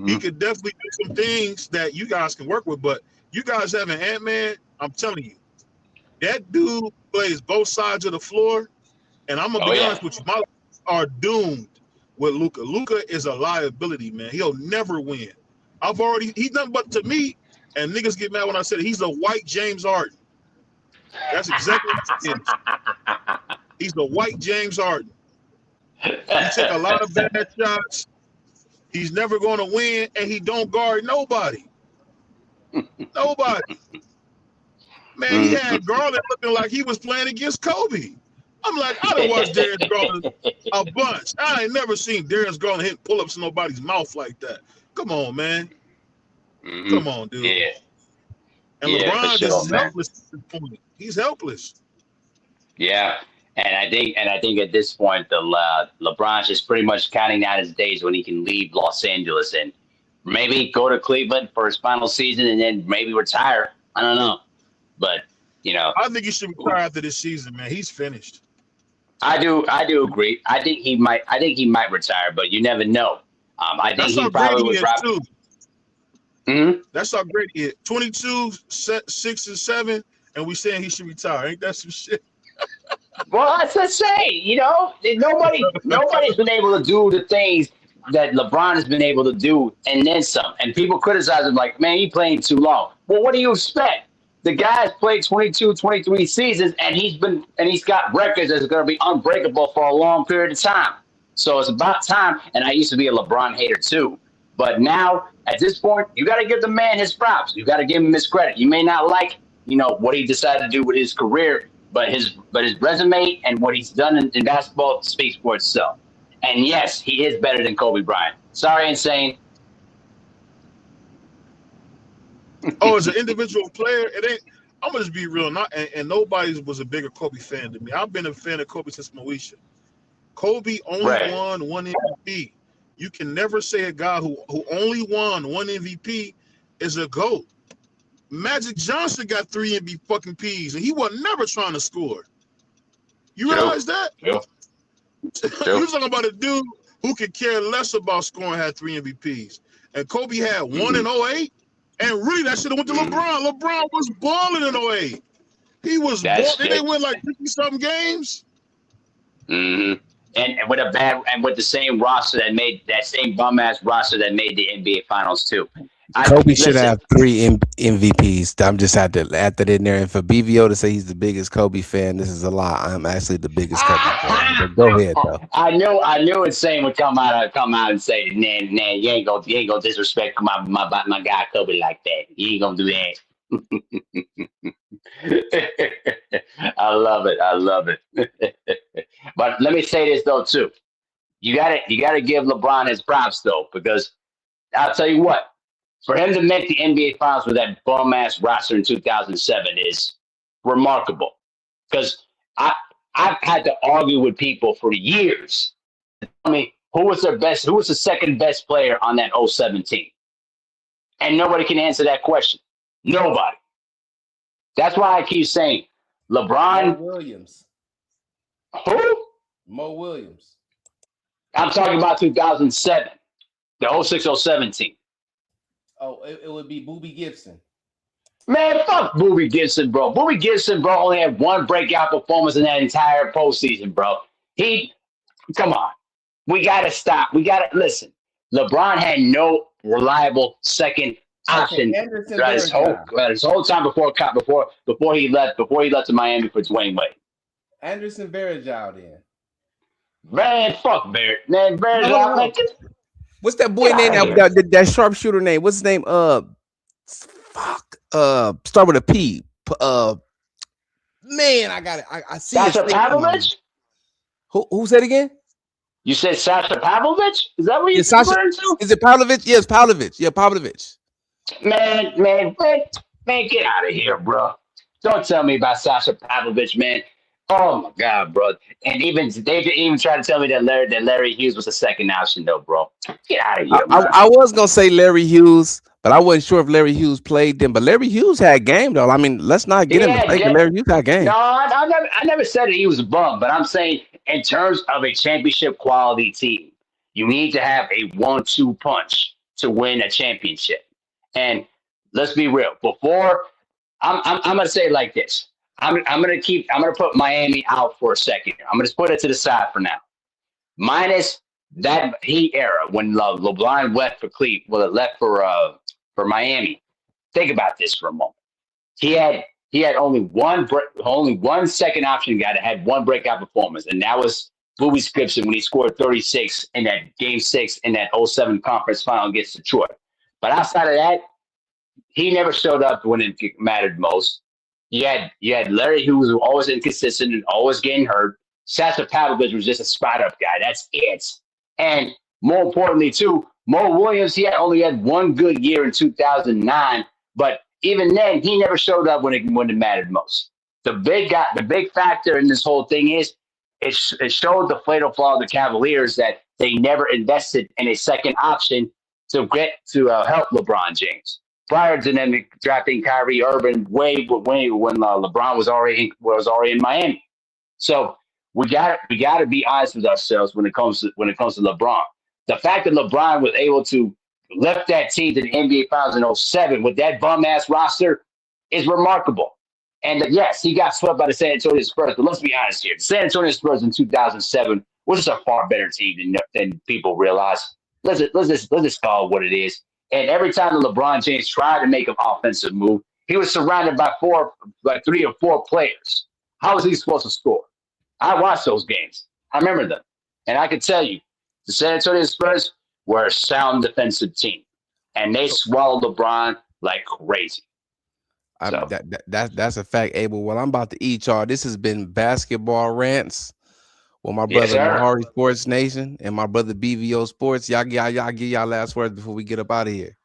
he could definitely do some things that you guys can work with. But you guys have an Ant-Man, I'm telling you, that dude plays both sides of the floor. And I'm going to be honest with you, my Lakers are doomed with Luka. Luka is a liability, man. He'll never win. He's nothing but to me, and niggas get mad when I said it, he's a white James Harden. That's exactly what he is. He's the white James Harden. He took a lot of bad shots. He's never going to win, and he don't guard nobody. Nobody. Man, he had Garland looking like he was playing against Kobe. I'm like, I done watched Darius Garland a bunch. I ain't never seen Darius Garland hit pull-ups in nobody's mouth like that. Come on, man. Come on, dude. Yeah. And LeBron is helpless at this point. He's helpless. Yeah. And I think at this point, LeBron's just pretty much counting down his days when he can leave Los Angeles and maybe go to Cleveland for his final season and then maybe retire. I don't know, but I think he should retire after this season, man. He's finished. I do agree. I think he might retire, but you never know. I think he probably would drop. That's how great he is. 22, 6 and 7, and we saying he should retire. Ain't that some shit? Well, that's what I say. Nobody's been able to do the things that LeBron has been able to do, and then some. And people criticize him like, man, he playing too long. Well, what do you expect? The guy's played 22, 23 seasons, and he's got records that's going to be unbreakable for a long period of time. So it's about time. And I used to be a LeBron hater too, but now at this point, you got to give the man his props. You got to give him his credit. You may not like, what he decided to do with his career, but his resume and what he's done in basketball speaks for itself. And yes, he is better than Kobe Bryant. Sorry, Insane. Oh, as an individual player, it ain't. I'm gonna just be real. And nobody was a bigger Kobe fan than me. I've been a fan of Kobe since Moesha. Kobe only won one MVP. You can never say a guy who only won one MVP is a GOAT. Magic Johnson got 3 MVPs, and he was never trying to score. You realize that? Yeah. You're talking about a dude who could care less about scoring, had 3 MVPs. And Kobe had one in 08. And really, that should have went to LeBron. LeBron was balling in 08. He was balling. They win like 50-something games. And with the same roster that same bum ass roster that made the NBA Finals too. Kobe should have 3 MVPs. I'm just had to add that in there. And for BVO to say he's the biggest Kobe fan, this is a lie. I'm actually the biggest Kobe fan. But go ahead though. I knew Insane would come out and say, nah, you ain't gonna disrespect my guy Kobe like that. You ain't gonna do that. I love it. But let me say this though too. You gotta give LeBron his props though, because I'll tell you what. For him to make the NBA Finals with that bum-ass roster in 2007 is remarkable. Because I've had to argue with people for years. I mean, who was the second best player on that 07 team? And nobody can answer that question. Nobody. That's why I keep saying LeBron. Mo Williams. Who? Mo Williams. I'm talking about 2007. The 06-07 team. Oh, it would be Boobie Gibson. Man, fuck Boobie Gibson, bro. Boobie Gibson, bro, only had one breakout performance in that entire postseason, bro. Come on. We got to stop. We got to listen. LeBron had no reliable second option throughout his whole time before he left to Miami for Dwayne Wade. Anderson Varejao then. Man, fuck Barrett. Man, Varejao. What's that boy name? That sharpshooter name? What's his name? Start with a P. Man, I got it. I see That's a Pavlovich? Who said again? You said Sasha Pavlovich? Is that what you're Sasha. referring to? Is it Pavlovich? Yes, Pavlovich. Yeah, Pavlovich. Man, get out of here, bro. Don't tell me about Sasha Pavlovich, man. Oh my God, bro. And they even tried to tell me that Larry Hughes was a second option, though, bro. Get out of I, here, I, man. I was gonna say Larry Hughes, but I wasn't sure if Larry Hughes played then. But Larry Hughes had game though. I mean, let's not get He into had faking. ga- Larry Hughes had No, game. I never said that he was a bum, but I'm saying in terms of a championship quality team, you need to have a 1-2 punch to win a championship. And let's be real. Before I'm gonna say it like this. I'm gonna put Miami out for a second. I'm gonna just put it to the side for now. Minus that Heat era when LeBron left for Cleveland, well, left for Miami. Think about this for a moment. He had only one second option guy that had one breakout performance, and that was Booby Gibson when he scored 36 in that game 6 in that '07 conference final against Detroit. But outside of that, he never showed up when it mattered most. You had Larry, who was always inconsistent and always getting hurt. Sasha Pavlovich was just a spot up guy. That's it. And more importantly, too, Mo Williams, he only had one good year in 2009, but even then, he never showed up when it mattered most. The big factor in this whole thing is it showed the fatal flaw of the Cavaliers that they never invested in a second option to get to help LeBron James. Prior to them drafting Kyrie Irving way when LeBron was already in Miami. So we got to be honest with ourselves when it comes to LeBron. The fact that LeBron was able to lift that team to the NBA Finals in '07 with that bum ass roster is remarkable. And yes, he got swept by the San Antonio Spurs, but let's be honest here: the San Antonio Spurs in 2007 was just a far better team than people realize. Let's call it what it is. And every time that LeBron James tried to make an offensive move, he was surrounded by 3 or 4 players. How was he supposed to score? I watched those games. I remember them. And I can tell you, the San Antonio Spurs were a sound defensive team. And they swallowed LeBron like crazy. So. That's a fact, Abel. Well, I'm about to eat y'all. This has been Basketball Rants with my Yes, brother sir. Mahari Sports Nation and my brother BVO Sports. Y'all give y'all last words before we get up out of here.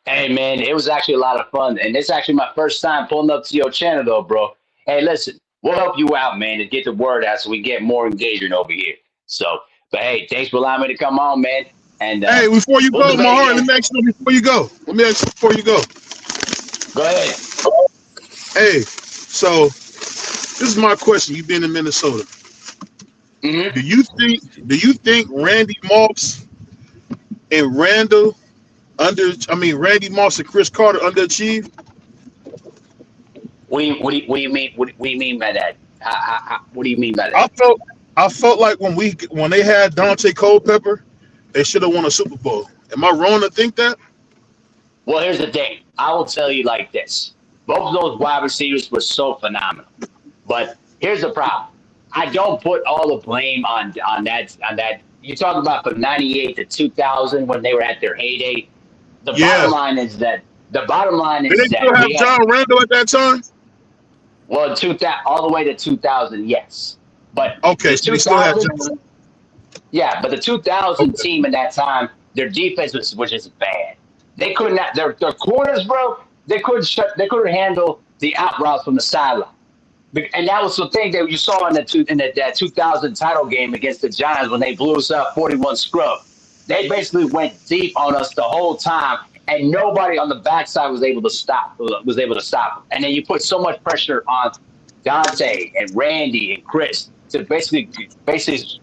Hey, man, it was actually a lot of fun. And it's actually my first time pulling up to your channel, though, bro. Hey, listen, we'll help you out, man, to get the word out so we get more engagement over here. So, but hey, thanks for allowing me to come on, man. And Hey, before you we'll go, do it Mahar, again. let me ask you before you go. Go ahead. Hey, so this is my question. You've been in Minnesota. Mm-hmm. Do you think Randy Moss and Randy Moss and Chris Carter underachieved? What do you mean? What do you mean by that? What do you mean by that? I felt like when they had Dante Culpepper, they should have won a Super Bowl. Am I wrong to think that? Well, here's the thing. I will tell you like this. Both of those wide receivers were so phenomenal. But here's the problem. I don't put all the blame on that. You talk about from 98 to 2000 when they were at their heyday. The bottom line is that Did they still have John Randall at that time? Well, 2000 all the way to 2000, yes. But okay, the so they still have 2000, yeah, but the 2000 team at that time, their defense was just bad. They could not their corners, bro. They couldn't handle the out routes from the sideline. And that was the thing that you saw in that 2000 title game against the Giants when they blew us up 41 scrub. They basically went deep on us the whole time, and nobody on the backside was able to stop them. And then you put so much pressure on Dante and Randy and Chris to basically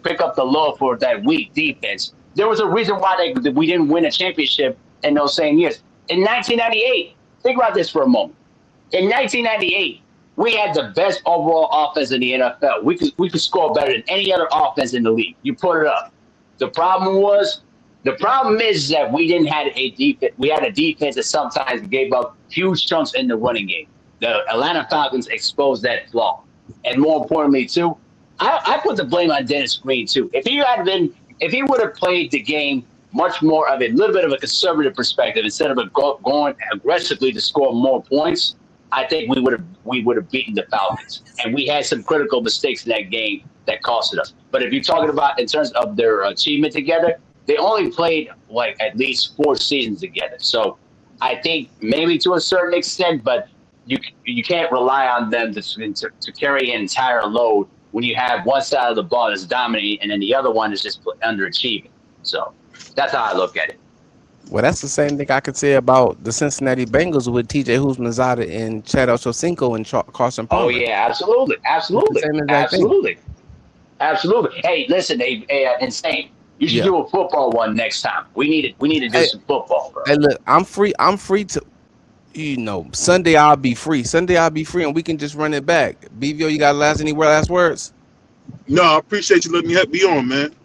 pick up the load for that weak defense. There was a reason why we didn't win a championship in those same years. In 1998, think about this for a moment. In 1998, we had the best overall offense in the NFL. We could score better than any other offense in the league. You put it up. The problem is that we didn't have a defense. We had a defense that sometimes gave up huge chunks in the running game. The Atlanta Falcons exposed that flaw. And more importantly, too, I put the blame on Dennis Green, too. If he would have played the game much more of a little bit of a conservative perspective instead of going aggressively to score more points, I think we would have beaten the Falcons. And we had some critical mistakes in that game that costed us. But if you're talking about in terms of their achievement together, they only played like at least 4 seasons together. So I think maybe to a certain extent, but you can't rely on them to carry an entire load when you have one side of the ball that's dominating and then the other one is just underachieving. So that's how I look at it. Well, that's the same thing I could say about the Cincinnati Bengals with T.J. Houshmandzadeh and Chad Ochocinco and Carson Palmer. Oh yeah, absolutely, absolutely, absolutely, absolutely. Hey, listen, Insane. You should do a football one next time. We need to do some football, bro. Hey, look, I'm free to, Sunday I'll be free. And we can just run it back. BVO, you got any last words? No, I appreciate you letting me be on, man.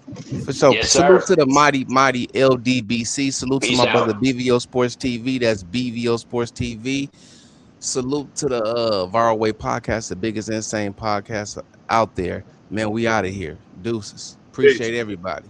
For sure. Yes, salute sir. to the mighty LDBC. Salute Peace to my out. brother BVO Sports TV. That's BVO Sports TV. Salute to the Viral Way Podcast, the biggest insane podcast out there. Man, we out of here. Deuces. Appreciate everybody.